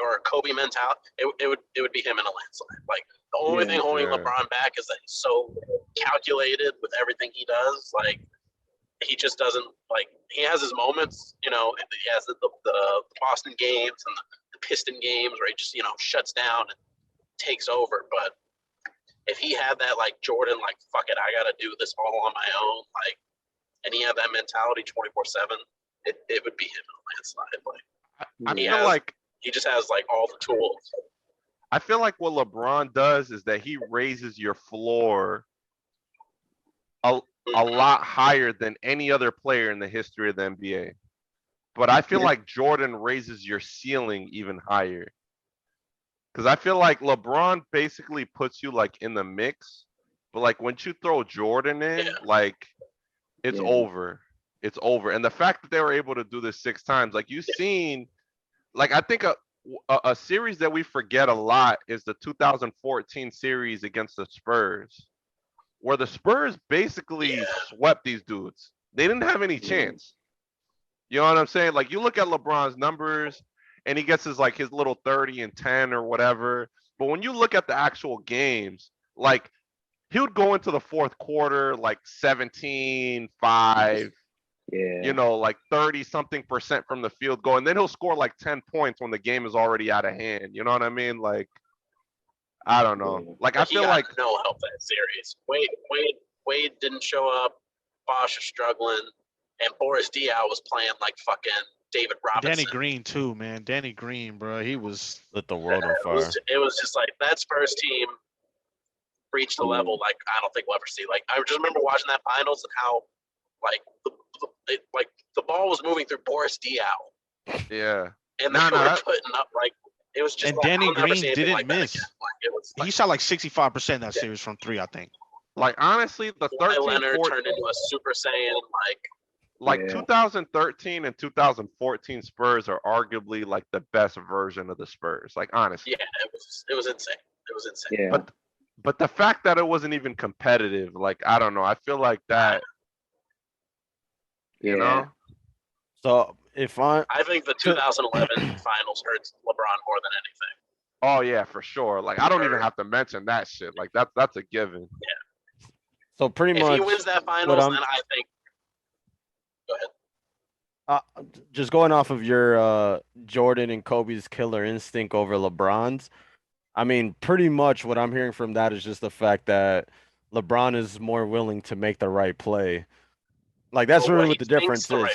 or a Kobe mentality, it would be him in a landslide. The only thing holding LeBron back is that he's so calculated with everything he does. He just doesn't he has his moments. He has the Boston games and the Piston games where he just shuts down and takes over. But if he had that Jordan, fuck it, I gotta do this all on my own, and he had that mentality 24/7, it would be him in a landslide. I feel like he just has all the tools. I feel like what LeBron does is that he raises your floor a lot higher than any other player in the history of the NBA. But I feel like Jordan raises your ceiling even higher. Because I feel like LeBron basically puts you in the mix, but once you throw Jordan in, it's over. It's over. And the fact that they were able to do this 6 times, you've seen, I think a series that we forget a lot is the 2014 series against the Spurs, where the Spurs basically swept these dudes. They didn't have any chance. You know what I'm saying? You look at LeBron's numbers and he gets his little 30 and 10 or whatever. But when you look at the actual games, he would go into the fourth quarter 17-5, 30-something% from the field goal, and then he'll score 10 points when the game is already out of hand. You know what I mean? I don't know. I feel no help that series. Wade didn't show up. Bosh is struggling, and Boris Diaw was playing fucking David Robinson. Danny Green too, man. Danny Green, bro. He was lit the world on fire. It was just that Spurs team reached a level I don't think we'll ever see. I just remember watching that finals and how the ball was moving through Boris Diaw. Yeah. And they were putting up it was just. And Danny Green didn't miss. It was he shot 65% that series from 3, I think. Honestly, the 13 Leonard turned into a Super Saiyan. 2013 and 2014 Spurs are arguably the best version of the Spurs. Honestly. Yeah, it was insane. It was insane. Yeah. But the fact that it wasn't even competitive, I don't know. I feel like that. You know. So if I think the 2011 finals hurts LeBron more than anything. Oh yeah, for sure. I don't even have to mention that shit. That's a given. Yeah. So pretty much if he wins that finals, then I think. Go ahead. Just going off of your Jordan and Kobe's killer instinct over LeBron's, I mean, pretty much what I'm hearing from that is just the fact that LeBron is more willing to make the right play. That's really what the difference is. What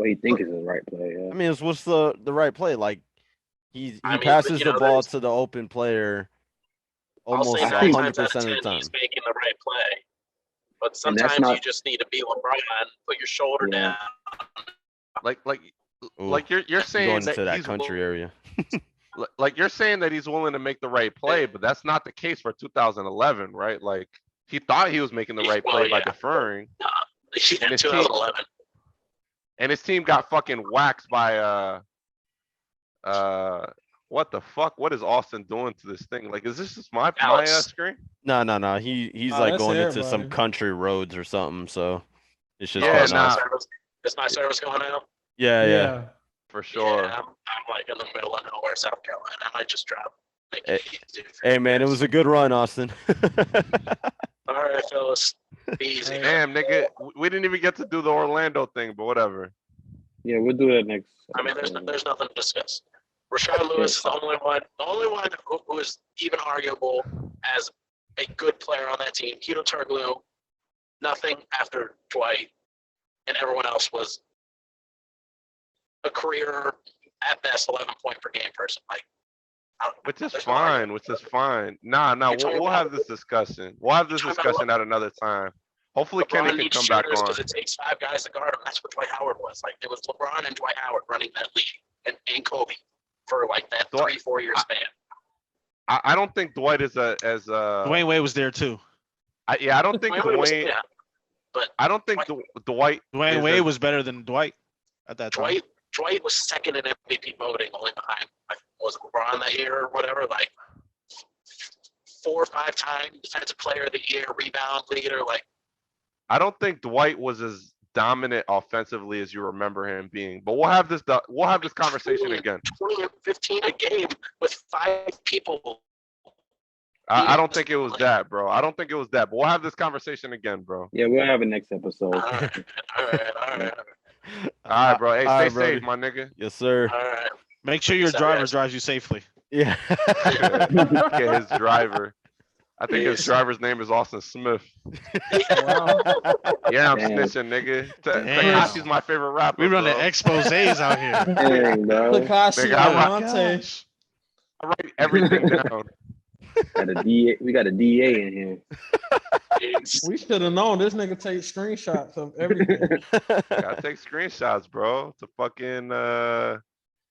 he thinks is the right play. Yeah. I mean, what's the right play? He passes the ball to the open player almost 100% of the time. He's making the right play, but sometimes you just need to be LeBron, put your shoulder down. You're saying going that into that he's country area. You're saying that he's willing to make the right play, but that's not the case for 2011, right? He thought he was making the right play by deferring. And his 2011. And his team got fucking waxed by what the fuck? What is Austin doing to this thing? Is this just my screen? No. He's going into some country roads or something. So it's just is my service going out? Yeah. For sure. Yeah, I'm in the middle of nowhere, South Carolina. I might just drop. Hey man, it was a good run, Austin. All right, fellas. Be easy. Damn, nigga, we didn't even get to do the Orlando thing, but whatever. Yeah, we'll do that next. I mean, there's nothing to discuss. Rashard Lewis is the only one who is even arguable as a good player on that team. Hedo Turkoglu, nothing after Dwight, and everyone else was a career at best 11 point per game person. Which is There's no argument. fine. Which is fine. Nah. You're talking We'll about- have this discussion. We'll have this You're talking about discussion at another time. Hopefully, Kenny LeBron can needs come back shooters on. because it takes 5 guys to guard him. That's what Dwight Howard was. Like, it was LeBron and Dwight Howard running that league and Kobe for like that Dwight- 3-4 year span. I don't think Dwight is as Dwayne Wade was there too. I don't think Dwayne Wade was- Dwayne. yeah, but I don't think Dwight. Dwayne is Wade as- was better than Dwight at that time. Dwight was second in MVP voting, only behind, like, was it LeBron that year or whatever? Like 4 or 5 time defensive player of the year, rebound leader. Like, I don't think Dwight was as dominant offensively as you remember him being. But we'll have this conversation again. 20 and 15 a game with 5 people. I don't think it was that, bro. I don't think it was that. But we'll have this conversation again, bro. Yeah, we'll have a next episode. All right. All right, bro. Hey, All right, stay Brody. safe, my nigga. Yes, sir. All right. Make sure your So, driver yes. drives you safely. Yeah. Get his driver. I think his driver's name is Austin Smith. Wow. Yeah, I'm Damn. snitching, nigga. Damn. Tekashi's my favorite rapper. We running bro. exposés out here. Dang, bro. Takashi Nigga, I Delonte. I write everything down. We got a DA in here. We should have known this nigga take screenshots of everything. Gotta take screenshots, bro. To fucking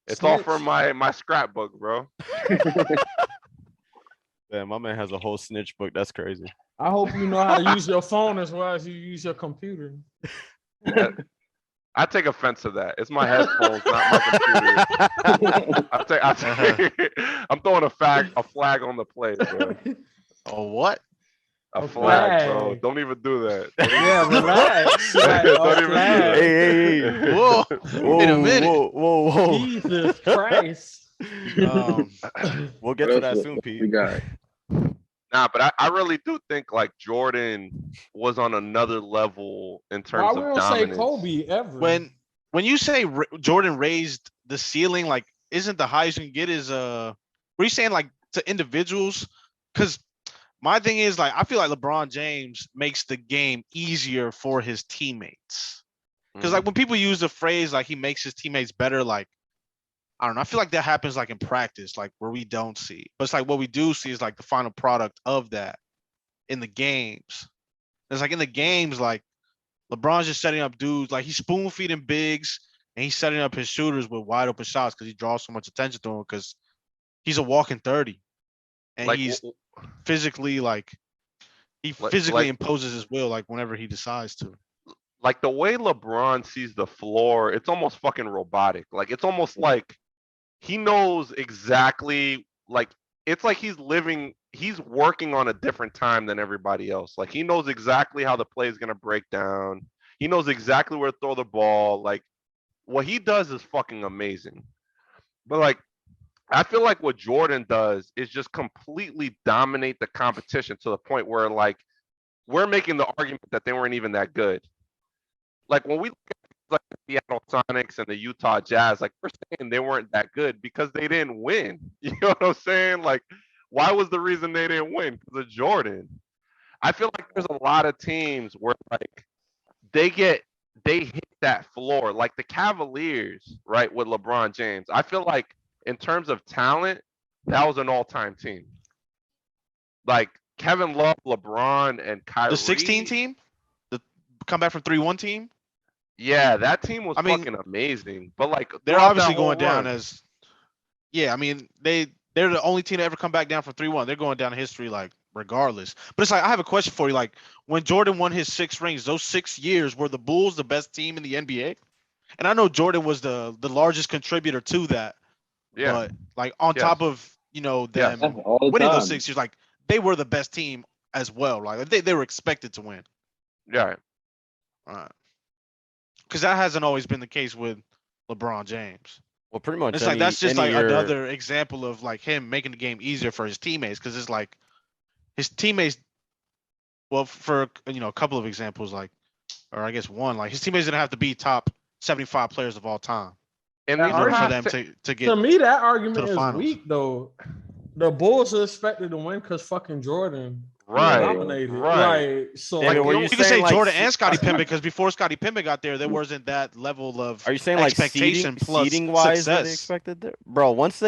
it's all Snitch. for my scrapbook, bro. Man, my man has a whole snitch book. That's crazy. I hope you know how to use your phone as well as you use your computer. I take offense to that. It's my headphones, not my computer. I'm throwing a flag on the play, bro. Oh, what? A A flag, bro. flag. Don't even do that. Yeah, relax. Like, Don't a even do flag. that. Hey. Whoa. Whoa, Wait a minute. Whoa. Jesus Christ. We'll get to that soon, We Pete. got Nah, but I really do think like Jordan was on another level in Why terms we of don't say dominance. Kobe ever? When you say Jordan raised the ceiling, like, isn't the highest you can get is were you saying like to individuals? Because my thing is, like, I feel like LeBron James makes the game easier for his teammates. Because like when people use the phrase like he makes his teammates better, like, I don't know, I feel like that happens like in practice, like where we don't see. But it's like what we do see is like the final product of that in the games. It's like in the games, like LeBron's just setting up dudes, like he's spoon feeding bigs and he's setting up his shooters with wide open shots because he draws so much attention to him because he's a walking 30. And Like, he's physically he physically imposes his will like whenever he decides to. like the way LeBron sees the floor, it's almost fucking robotic. Like it's almost like he knows exactly, like it's like he's working on a different time than everybody else. Like he knows exactly how the play is gonna break down. He knows exactly where to throw the ball. Like what he does is fucking amazing. But like I feel like what Jordan does is just completely dominate the competition to the point where like we're making the argument that they weren't even that good. Like when we look at like the Seattle Sonics and the Utah Jazz, like we're saying they weren't that good because they didn't win. You know what I'm saying? Like, why was the reason they didn't win? Because of Jordan. I feel like there's a lot of teams where like they hit that floor, like the Cavaliers, right, with LeBron James. I feel like in terms of talent, that was an all-time team. Like Kevin Love, LeBron, and Kyrie. The 16 team? The comeback from 3-1 team? Yeah, that team was I mean, fucking amazing. But like They're throughout obviously that whole going down run- as I mean, they're the only team to ever come back down from 3-1. They're going down in history, like, regardless. But it's like, I have a question for you. Like, when Jordan won his 6 rings, those 6 years, were the Bulls the best team in the NBA? And I know Jordan was the largest contributor to that. Yeah. But, like, on top of, them That's all the winning time. those 6 years, like, they were the best team as well. Like, they were expected to win. Yeah. Because that hasn't always been the case with LeBron James. Well, pretty much. It's like that's just like year- another example of like him making the game easier for his teammates because it's like his teammates. Well, for a couple of examples, like, or I guess one, like his teammates didn't have to be top 75 players of all time And That these in order are for not them to get. To me, that argument to the is finals. weak though. The Bulls are expected to win because fucking Jordan Right, dominated. right. Like, so Yeah, but were you You can saying, say like, Jordan and Scottie Pippen because before Scottie Pippen got there wasn't that level of Are you saying like expectation plus seating wise that they success. expected there? Bro, once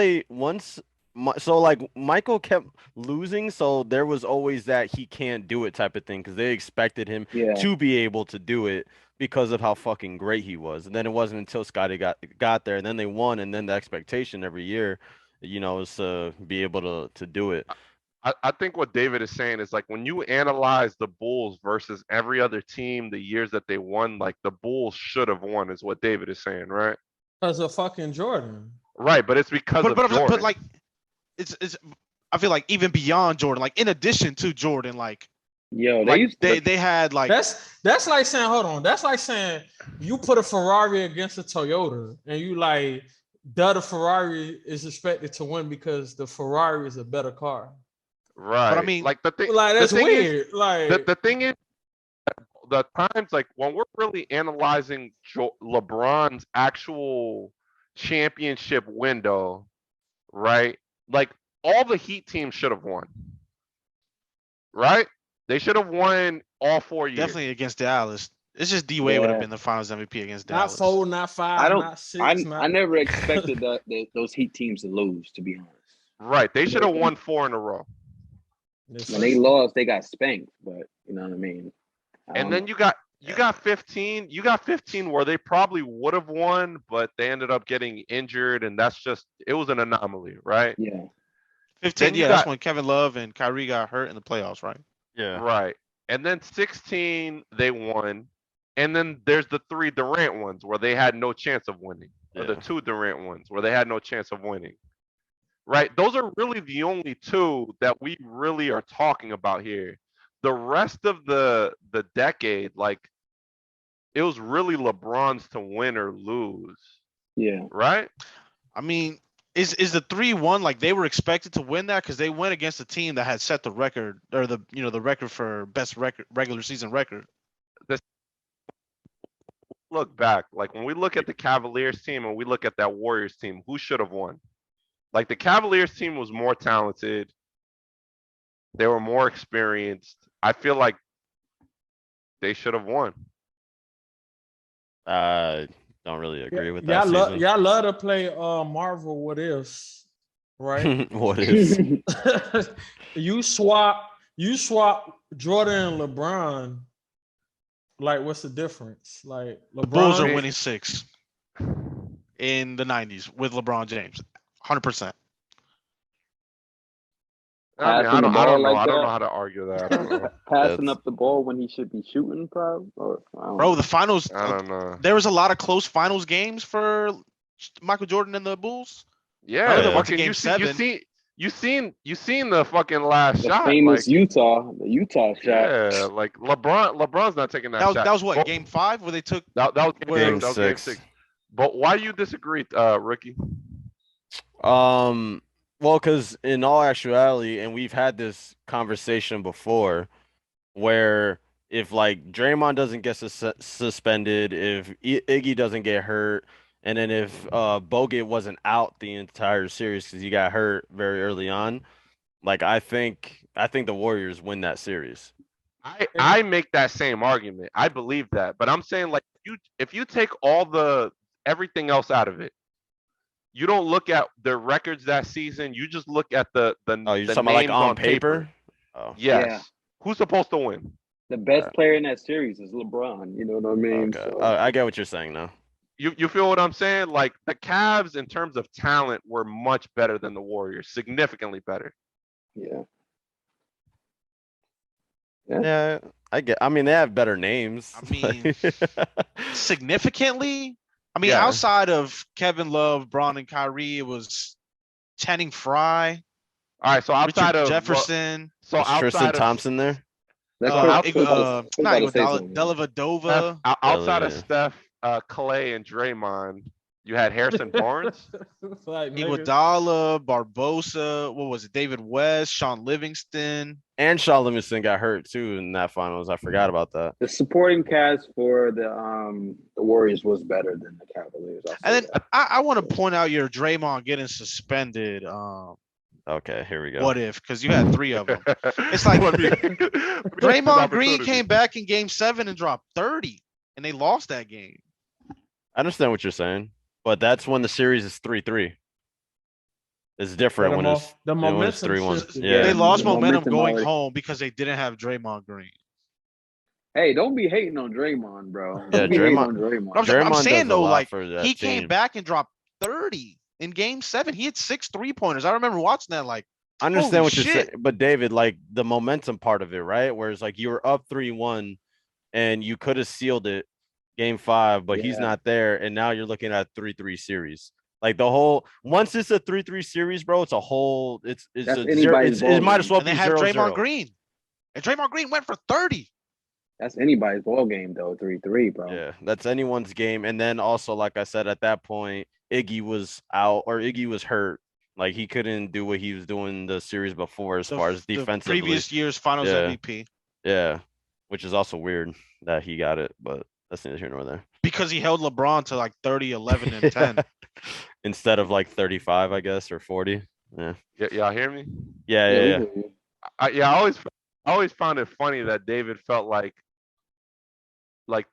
So like Michael kept losing, so there was always that he can't do it type of thing because they expected him Yeah. to be able to do it because of how fucking great he was. And then it wasn't until Scotty got there, and then they won, and then the expectation every year, is to be able to do it. I think what David is saying is like when you analyze the Bulls versus every other team, the years that they won, like the Bulls should have won, is what David is saying, right? Because of fucking Jordan. Right, but it's because of Jordan. But like, it's. I feel like even beyond Jordan, like in addition to Jordan, like Yo, they had like that's like saying, hold on, that's like saying you put a Ferrari against a Toyota and you like the Ferrari is expected to win because the Ferrari is a better car. Right. But I mean, like the thing, like that's the thing weird. Is, like the thing is, the times like when we're really analyzing LeBron's actual championship window, right? Like all the Heat teams should have won, right? They should have won all 4 years. definitely against Dallas. It's just D Wade would have been the Finals MVP against not Dallas. 4, not 5, not 6. I never expected those Heat teams to lose, to be honest. Right. They should have won 4 in a row. When they lost, they got spanked, but you know what I mean? And then you got 15. You got 15 where they probably would have won, but they ended up getting injured, and it was an anomaly, right? Yeah. 15, yeah, that's when Kevin Love and Kyrie got hurt in the playoffs, right? Yeah. Right. And then 16 they won. And then there's the 3 Durant ones where they had no chance of winning. Or the 2 Durant ones where they had no chance of winning. Right? Those are really the only 2 that we really are talking about here. The rest of the decade, like it was really LeBron's to win or lose. Yeah. Right? I mean, is the 3-1 like they were expected to win that because they went against a team that had set the record or the record for best regular season record. Look back, like when we look at the Cavaliers team and we look at that Warriors team, who should have won? Like the Cavaliers team was more talented. They were more experienced. I feel like they should have won. Don't really agree with that. Y'all love to play Marvel What Ifs, right? What ifs? you swap Jordan and LeBron. Like, what's the difference? Like, LeBron, Bulls are winning 6 in the 90s with LeBron James, 100%. I don't know. I don't know how to argue that. Passing up the ball when he should be shooting, probably. Bro, the finals. I don't know. There was a lot of close finals games for Michael Jordan and the Bulls. Yeah, fucking you seen the fucking last the shot, famous like, Utah shot. Yeah, like LeBron's not taking that shot. That was what, game 5 where they took that was game game 6. But why do you disagree, Ricky? Well, because in all actuality, and we've had this conversation before, where if like Draymond doesn't get suspended, if Iggy doesn't get hurt, and then if Bogut wasn't out the entire series because he got hurt very early on, like I think the Warriors win that series. I make that same argument. I believe that, but I'm saying like if you take everything else out of it, you don't look at their records that season. You just look at the you're names talking about like on paper. Oh. Yes. Yeah. Who's supposed to win? The best player in that series is LeBron. You know what I mean? Okay. So, I get what you're saying now. You feel what I'm saying? Like the Cavs, in terms of talent, were much better than the Warriors, significantly better. Yeah. Yeah, I mean, they have better names. I mean, significantly. I mean, outside of Kevin Love, Braun, and Kyrie, it was Channing Frye. All right, so outside Richard of Jefferson, was Tristan Thompson there? Dellavedova. Outside of Steph, Clay, and Draymond, you had Harrison Barnes, Iguodala, Barbosa. What was it? David West, Sean Livingston, and Sean Livingston got hurt too in that finals. I forgot about that. The supporting cast for the Warriors was better than the Cavaliers. And then I want to point out your Draymond getting suspended. Okay, here we go. What if? Because you had 3 of them. It's like Draymond Green came back in Game 7 and dropped 30, and they lost that game. I understand what you're saying, but that's when the series is 3-3. It's different when it's the when momentum it's 3-1. shifted. Yeah. They lost the momentum momentum going already- home because they didn't have Draymond Green. Hey, don't be hating on Draymond, bro. Yeah, Don't be hating Draymond- on Draymond. I'm Draymond saying does a though, lot like for that he came team. back and dropped 30 in Game 7. He had 6 3-pointers. I remember watching that. Like, I understand holy what you're saying, shit. but David, like the momentum part of it, right? Whereas like you were up 3-1 and you could have sealed it Game 5, but he's Yeah. not there, and now you're looking at a 3-3 series. Like the whole once it's a 3-3 series, bro, it's a whole it's That's a zero. anybody's It might as ballgame. well And they be have 0-0. Draymond Green. And Draymond Green went for 30. That's anybody's ball game though. 3-3, bro. Yeah, that's anyone's game. And then also, like I said, at that point, Iggy was out or Iggy was hurt. Like he couldn't do what he was doing the series before as far as The defensively. previous year's finals Yeah. MVP. Yeah, which is also weird that he got it, but that's neither here nor there. Because he held LeBron to like 30, 11, and 10. Instead of like 35, I guess, or 40. Yeah. Y'all hear me? Yeah, we yeah, yeah. hear you. I always found it funny that David felt like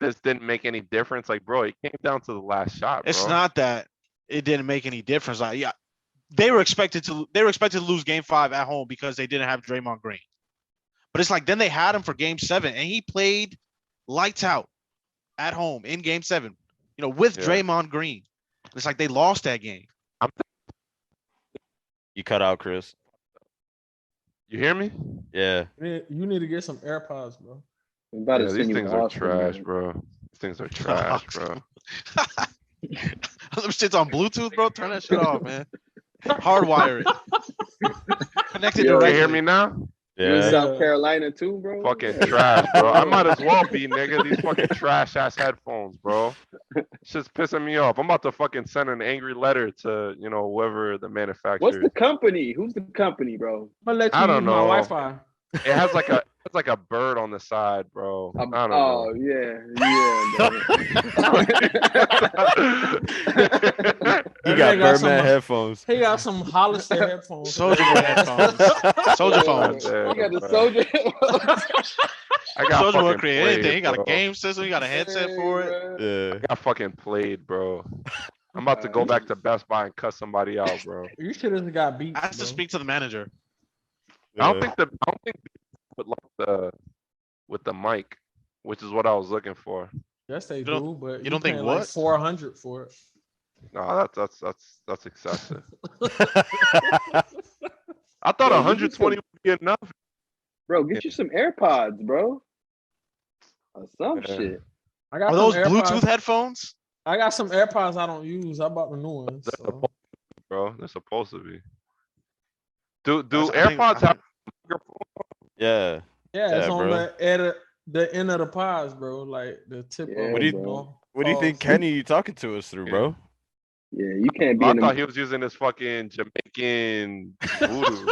this didn't make any difference. Like, bro, it came down to the last shot, bro. It's not that it didn't make any difference. Like, yeah, they were expected to lose Game 5 at home because they didn't have Draymond Green. But it's like then they had him for Game 7, and he played lights out at home in Game 7. You know, with Yeah. Draymond Green. It's like they lost that game. You cut out, Chris. You hear me? Yeah. You need to get some AirPods, bro. I'm about to Yeah, send these you things a are hospital, trash, man. bro. These things are trash, bro. Them shit's on Bluetooth, bro. Turn that shit off, man. Hardwire it. Connected Yo, You directly. hear me now? You in Yeah. South Carolina too, bro? Fucking trash, bro. I might as well be, nigga. These fucking trash ass headphones, bro. Shit's pissing me off. I'm about to fucking send an angry letter to, whoever the manufacturer. What's the company? Who's the company, bro? I'm gonna let you I don't use my know. Wi-Fi. It has like a bird on the side, bro. I don't Oh know. yeah. He That got nigga got Birdman some- headphones. He got some Hollister headphones. Soldier Boy headphones. Soldier phones. Yeah, You got the bro. soldier. I got Soldier Boy fucking create played, anything. He got a bro. game system. He got a headset for it. Yeah. I got fucking played, bro. I'm about to go back to Best Buy and cut somebody out, bro. You should have got beat. I have to bro. speak to the manager. I don't think with the mic, which is what I was looking for. Yes, they don't- do, but you don't think paying what? like 400 for it. No, that's excessive. I thought 120 would be enough. Bro, get you some AirPods, bro. Or some Yeah. shit. I got Are some those AirPods. Bluetooth headphones? I got some AirPods I don't use. I bought the new ones. They're So. supposed to be, bro. They're supposed to be. Do I think- AirPods have Yeah. Yeah, it's Yeah, on bro. the end of the pods, bro. Like the tip. Yeah, of, What do you- know, What do you think pause. Kenny you talking to us through, bro? Yeah, you can't be I in thought the he was using his fucking Jamaican voodoo.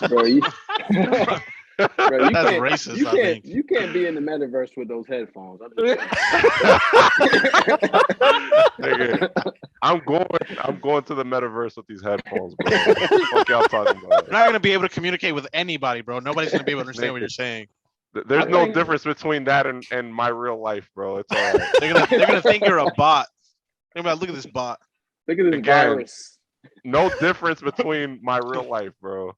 bro. You, bro, you That's can't, racist, You I can't. think. You can't be in the metaverse with those headphones. Nigga, I'm going to the metaverse with these headphones, bro. What the fuck y'all talking about? You're not gonna be able to communicate with anybody, bro. Nobody's gonna be able to understand what you're saying. There's I no think- difference between that and my real life, bro. It's all right. They're gonna think you're a bot. They're gonna be like, look at this bot. Look at this Again. virus. No difference between my real life, bro.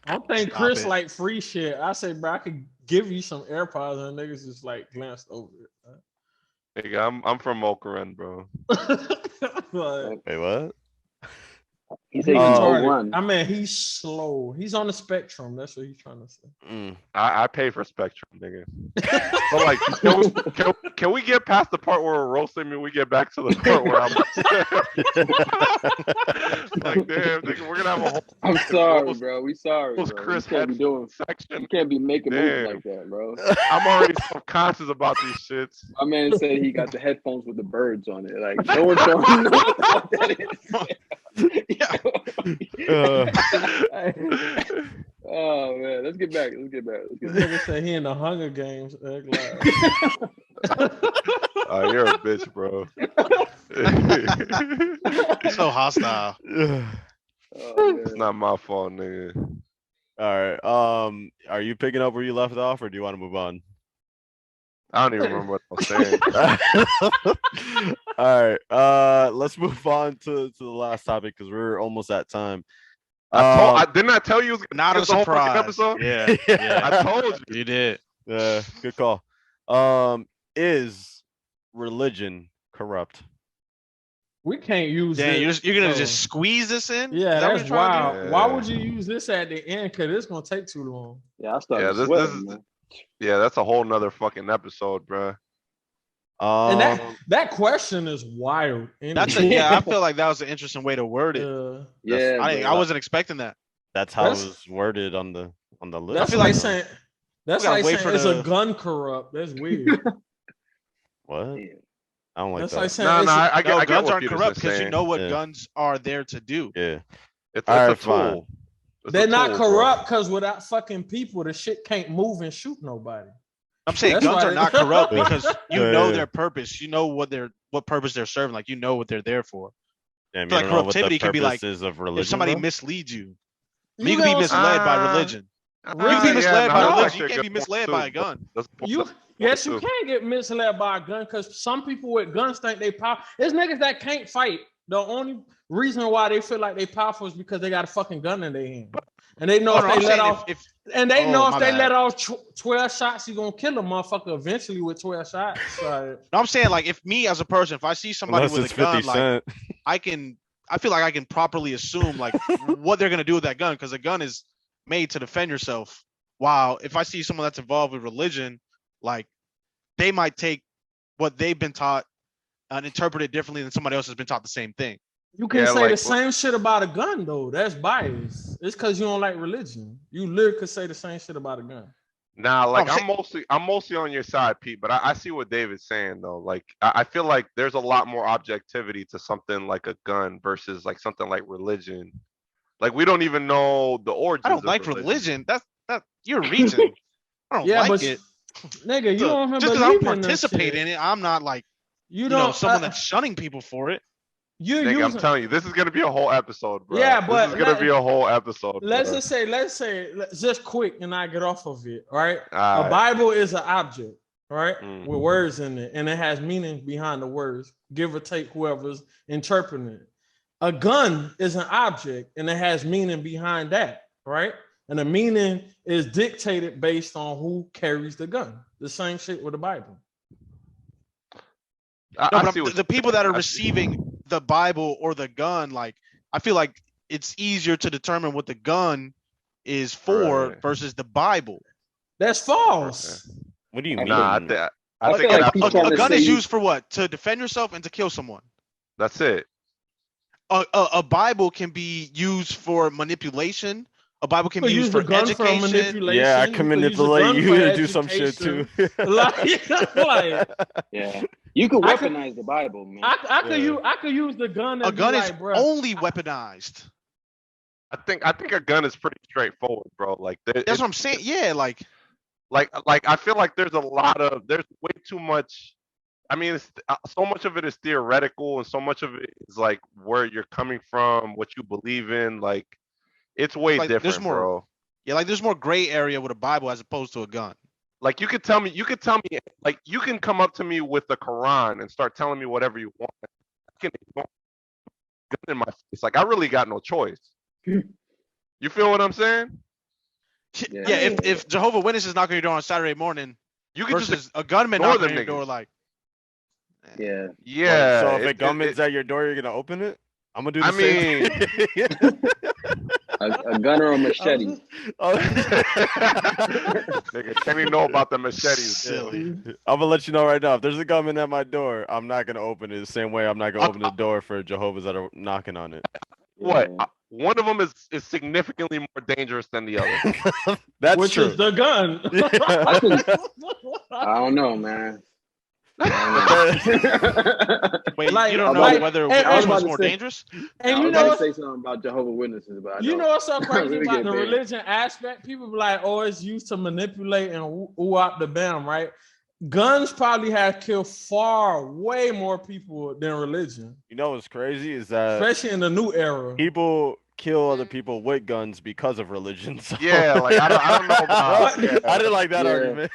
I don't think Stop Chris it. like free shit. I say, bro, I could give you some AirPods, and niggas just like glanced over it. Nigga, I'm from Okeren, bro. Like, Wait, what? He said he's he's retarded. 01. I mean, he's slow. He's on the spectrum. That's what he's trying to say. Mm. I pay for Spectrum, nigga. But like, can we get past the part where we're roasting me? We get back to the part where I'm like, damn, nigga, we're gonna have a whole I'm sorry, roast- bro. We sorry, roast bro. Chris you can't be doing. You section. can't be making moves Damn. like that, bro. I'm already self-conscious about these shits. My man said he got the headphones with the birds on it. Like no one told him what that is. Oh man, let's get back. This nigga said he in the Hunger Games. Act like- You're a bitch, bro. You're so hostile. Oh, It's man. not my fault, nigga. All right. Are you picking up where you left off, or do you want to move on? I don't even remember what I was saying. All right. Let's move on to the last topic because we're almost at time. Didn't I tell you it was Not a the whole fucking surprise. episode? Yeah. I told you. You did. Yeah, good call. Is religion corrupt? We can't use Dang, it. you're gonna just squeeze this in? Yeah, Is that what that's you're trying to do? wild. Why would you use this at the end? Because it's gonna take too long. Yeah, I started this sweating, is man. yeah, that's a whole nother fucking episode, bro. And that question is wild. That's anyway. I feel like that was an interesting way to word it. Yeah, I wasn't expecting that. That's how it was worded on the list. That's feel like like saying that's gotta like wait saying for is the- a gun corrupt. That's weird. What? I don't like That's that. like saying No, I get guns what aren't Peter's corrupt because you saying. know what Yeah. guns are there to do. Yeah. It's All a right, fine. tool. It's a they're not tool, bro. corrupt because without fucking people, the shit can't move and shoot nobody. I'm saying That's guns why are not corrupt Yeah. because you Yeah, know yeah. their purpose. You know what purpose they're serving. Like you know what they're there for. Damn, feel you like don't know what the corruptivity can be like, purpose is of religion. If somebody though? misleads you, You you can be know, misled by religion. You can be misled by no, religion. that's You actually can't be a good misled point, by a too. gun. That's a You point yes, you too. can get misled by a gun because some people with guns think they power. There's niggas that can't fight. The only reason why they feel like they powerful is because they got a fucking gun in their hand, and they know Oh, if no, they I'm let saying off. if And they Oh, know if my they bad. let off 12 shots, you're gonna kill a motherfucker eventually with 12 shots. So, no, I'm saying like if me as a person, if I see somebody Unless with it's a gun, 50 like Cent. I feel like I can properly assume like what they're gonna do with that gun because a gun is made to defend yourself. While if I see someone that's involved with religion, like they might take what they've been taught and interpret it differently than somebody else has been taught the same thing. you can Yeah, say like, the same shit about a gun though. That's bias. It's because you don't like religion. You literally could say the same shit about a gun. Nah, like I'm I'm mostly on your side, Pete. But I see what David's saying though. Like I feel like there's a lot more objectivity to something like a gun versus like something like religion. Like we don't even know the origins. I don't of like religion. That's your reason. I don't Yeah, like but it. nigga, you don't even Just because I don't believe in that participate shit. in it, I'm not like You you don't know someone that's shunning people for it. you Nigga, I'm using. telling you, this is gonna be a whole episode, bro. Yeah, but this is gonna be a whole episode. Let's bro. just say, just quick, and I get off of it. All right. All A right. Bible is an object, right, Mm. with words in it, and it has meaning behind the words, give or take whoever's interpreting it. A gun is an object, and it has meaning behind that, right? And the meaning is dictated based on who carries the gun. The same shit with the Bible. No, I but see what the people that are I see. receiving the Bible or the gun, like I feel like it's easier to determine what the gun is for Right. versus the Bible. That's false. What do you mean? Nah, I I think feel it like has he's A trying to gun say is you- used for what? To defend yourself and to kill someone. that's it. A Bible can be used for manipulation. A Bible can You be could used use for the gun for education. manipulation. Yeah, I You can could use the manipulate gun you for to do some shit too. education. like Yeah, you could I could- weaponize the Bible, man. I could use the gun. A And gun be is like, bro, only weaponized. I think a gun is pretty straightforward, bro. Like That's what I'm saying. Yeah, like like I feel like there's way too much. I mean, so much of it is theoretical, and so much of it is like where you're coming from, what you believe in. Like, it's way Like, there's different, more- bro. yeah, like there's more gray area with a Bible as opposed to a gun. Like, you could tell me, like, you can come up to me with the Quran and start telling me whatever you want. I can ignore gun in my face. Like, I really got no choice. You feel what I'm saying? Yeah, if Jehovah Witness is knocking your door on Saturday morning You can versus just a gunman ignore knocking on them your door, niggas. like Yeah, yeah. So if a it- gunman's it- at your door, you're gonna open it? I'm gonna do the I same. a gun or a machete. Oh. Nigga, Kenny know about the machetes. silly. I'm gonna let you know right now. If there's a gunman at my door, I'm not gonna open it the same way I'm not gonna open the door for Jehovah's that are knocking on it. What? Yeah. One of them is significantly more dangerous than the other. That's which true. is the gun. I don't know, man. Wait, Like- you don't know like- whether and- which I was about one's to more say- dangerous? And I you was know, about what's, to say something about Jehovah's Witnesses, but I you don't. know what's so crazy Really about get the banned. religion aspect? People be like, oh, it's used to manipulate and ooh up the bam, right? Guns probably have killed way more people than religion, You know what's crazy is that especially in the new era. people kill other people with guns because of religion. So. Yeah, like I don't know about. I didn't like that Yeah. argument.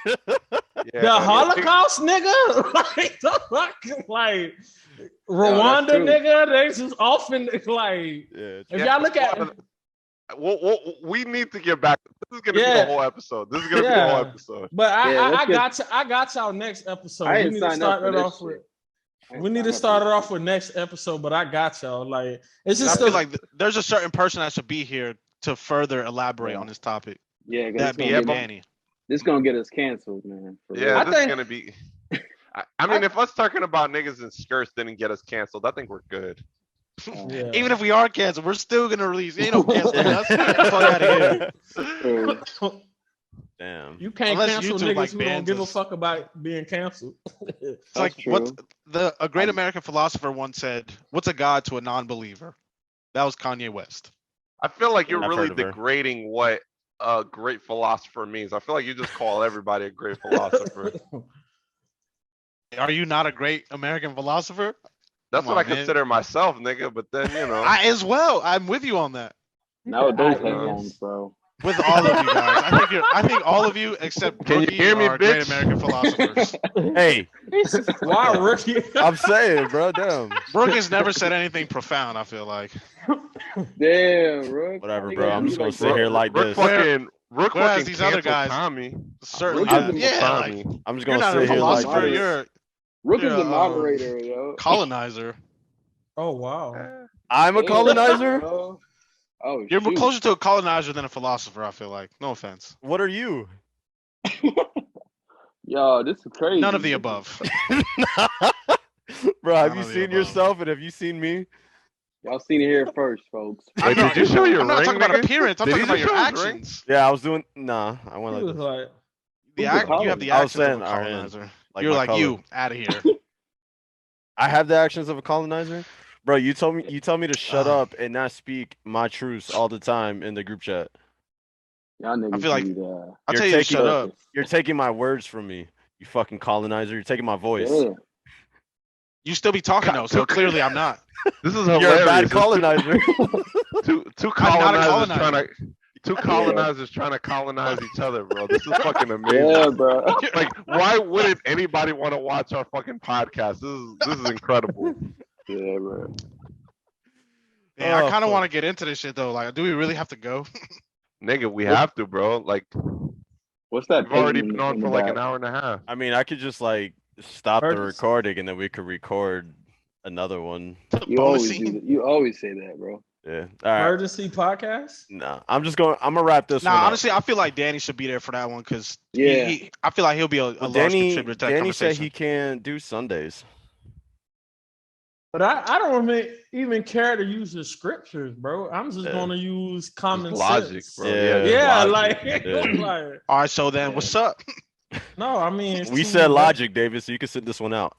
The Holocaust, nigga. like Rwanda, true. nigga. They just often like. Yeah, If y'all look at. We need to get back. This is gonna be the whole episode. This is gonna be the whole episode. But I let's got y'all next episode. I We ain't need to signed up start for it this off shit. with. I ain't We need signed to up for start it this off shit. with next episode, but I got y'all. Like it's I just feel like there's a certain person that should be here to further elaborate on this topic. Yeah, 'cause That being Danny. this gonna get us canceled, man. For Yeah, real. this is gonna be. I mean, if us talking about niggas in skirts didn't get us canceled, I think we're good. Yeah. Even if we are canceled, we're still gonna release. Ain't no canceling us. Get the fuck out of here. Damn. You can't Unless cancel YouTube, niggas like, who don't bans give a us. fuck about being canceled. It's like true. a great American philosopher once said, "What's a god to a non-believer?" That was Kanye West. I feel like you're I've really heard of her. degrading what a great philosopher means. I feel like you just call everybody a great philosopher. Are you not a great American philosopher? That's Come what on, I man. consider myself, nigga. But then I as well. I'm with you on that. Now with those I headphones, is. bro. With all of you guys, I think all of you except Can you Brookie hear me, are great bitch? American philosophers. Hey, Why rookie? I'm saying, bro. Damn. Brooke has never said anything profound. I feel like. Damn, bro. Whatever, bro. I'm just gonna sit here like Rook this. fucking Rook Whereas fucking these other canceled guys- Tommy. Certainly, Rook have. is Yeah. Tommy. Like, I'm just you're gonna not a sit here like philosopher. this. You're Rook is Yeah, the moderator, yo. colonizer. Oh wow. I'm a Damn, colonizer. bro. Oh, You're shoot. closer to a colonizer than a philosopher. I feel like. No offense. What are you? Yo, this is crazy. None of the above. Bro, have None you of the seen above. yourself and have you seen me? Y'all seen it here first, folks. Wait, did you show your I'm not ring, talking about nigga? appearance. I'm Did talking he about just your show his ring? actions. Yeah, I was doing. Nah, I went He like was this. like, You have the I was actions of saying a our hand, colonizer. like You're my like color. you out of here. I have the actions of a colonizer. Bro, you tell me to shut up and not speak my truths all the time in the group chat. Y'all niggas feel like- need, I'll You're tell you to taking- shut up. You're taking my words from me, you fucking colonizer. You're taking my voice. Yeah. You still be talking though, so clearly I'm not. This is You're hilarious. a bad It's colonizer. Two I'm not a colonizers trying colonizer. to trying to colonize each other, bro. This is fucking amazing. Yeah, bro. Like, why wouldn't anybody want to watch our fucking podcast? This is incredible. Yeah, bro. Man, I Oh, kind of fuck. want to get into this shit though. Like, do we really have to go? Nigga, we have to, bro. Like, What's that? we've already painting been in on the for like an back? hour and a half. I mean, I could just like stop the Purchase. recording and then we could record another one. You Bonus always scene? do that. You always say that, bro. Yeah. All right. emergency podcast. Nah, I'm gonna wrap this one Nah, up. honestly, I feel like Danny should be there for that one because Yeah. I feel like he'll be a Well, large Danny contributor to that Danny said conversation. he can do Sundays. But I don't even care to use the scriptures, bro. I'm just Yeah. gonna use common Just logic, sense. bro. Yeah. Yeah, logic. like, Yeah. like All right, so then Yeah. what's up? no, I mean it's We too said much. logic, David, so you can sit this one out.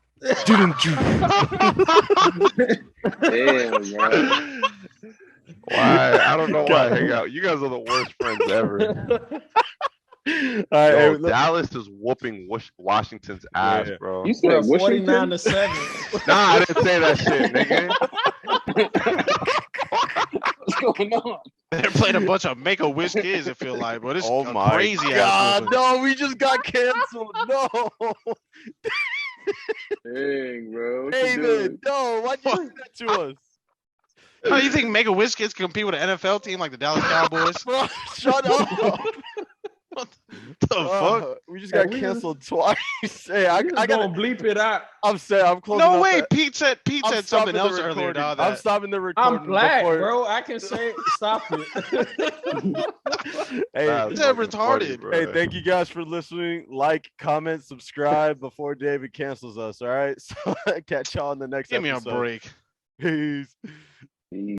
Damn, bro. Why? I don't know why I God. hang out. You guys are the worst friends ever. All right, Yo, hey, look- Dallas is whooping Washington's ass, Yeah. bro. You said Bro, Washington? 49-7. Nah, I didn't say that shit, nigga. What's going on? They're playing a bunch of Make-A-Wish kids. I feel like, but it's Oh a my crazy God, ass. no, we just got canceled. No, Dang, bro. What you David, doing? no, why'd you do that to us? How do you think Make-A-Wish kids can compete with an NFL team like the Dallas Cowboys? Bro, shut up. What the fuck? We just got We canceled twice. Hey, I I'm gotta. gonna bleep it out. I'm saying I'm closing. No up way. that- Pete said I'm something stopping the else earlier. recording. Dog, I'm that stopping the recording. I'm black, before- bro. I can say stop it. Hey, That's They're fucking retarded. funny, bro. hey, thank you guys for listening. Like, comment, subscribe before David cancels us. All right, so catch y'all in the next give me a episode. break. Peace. Peace.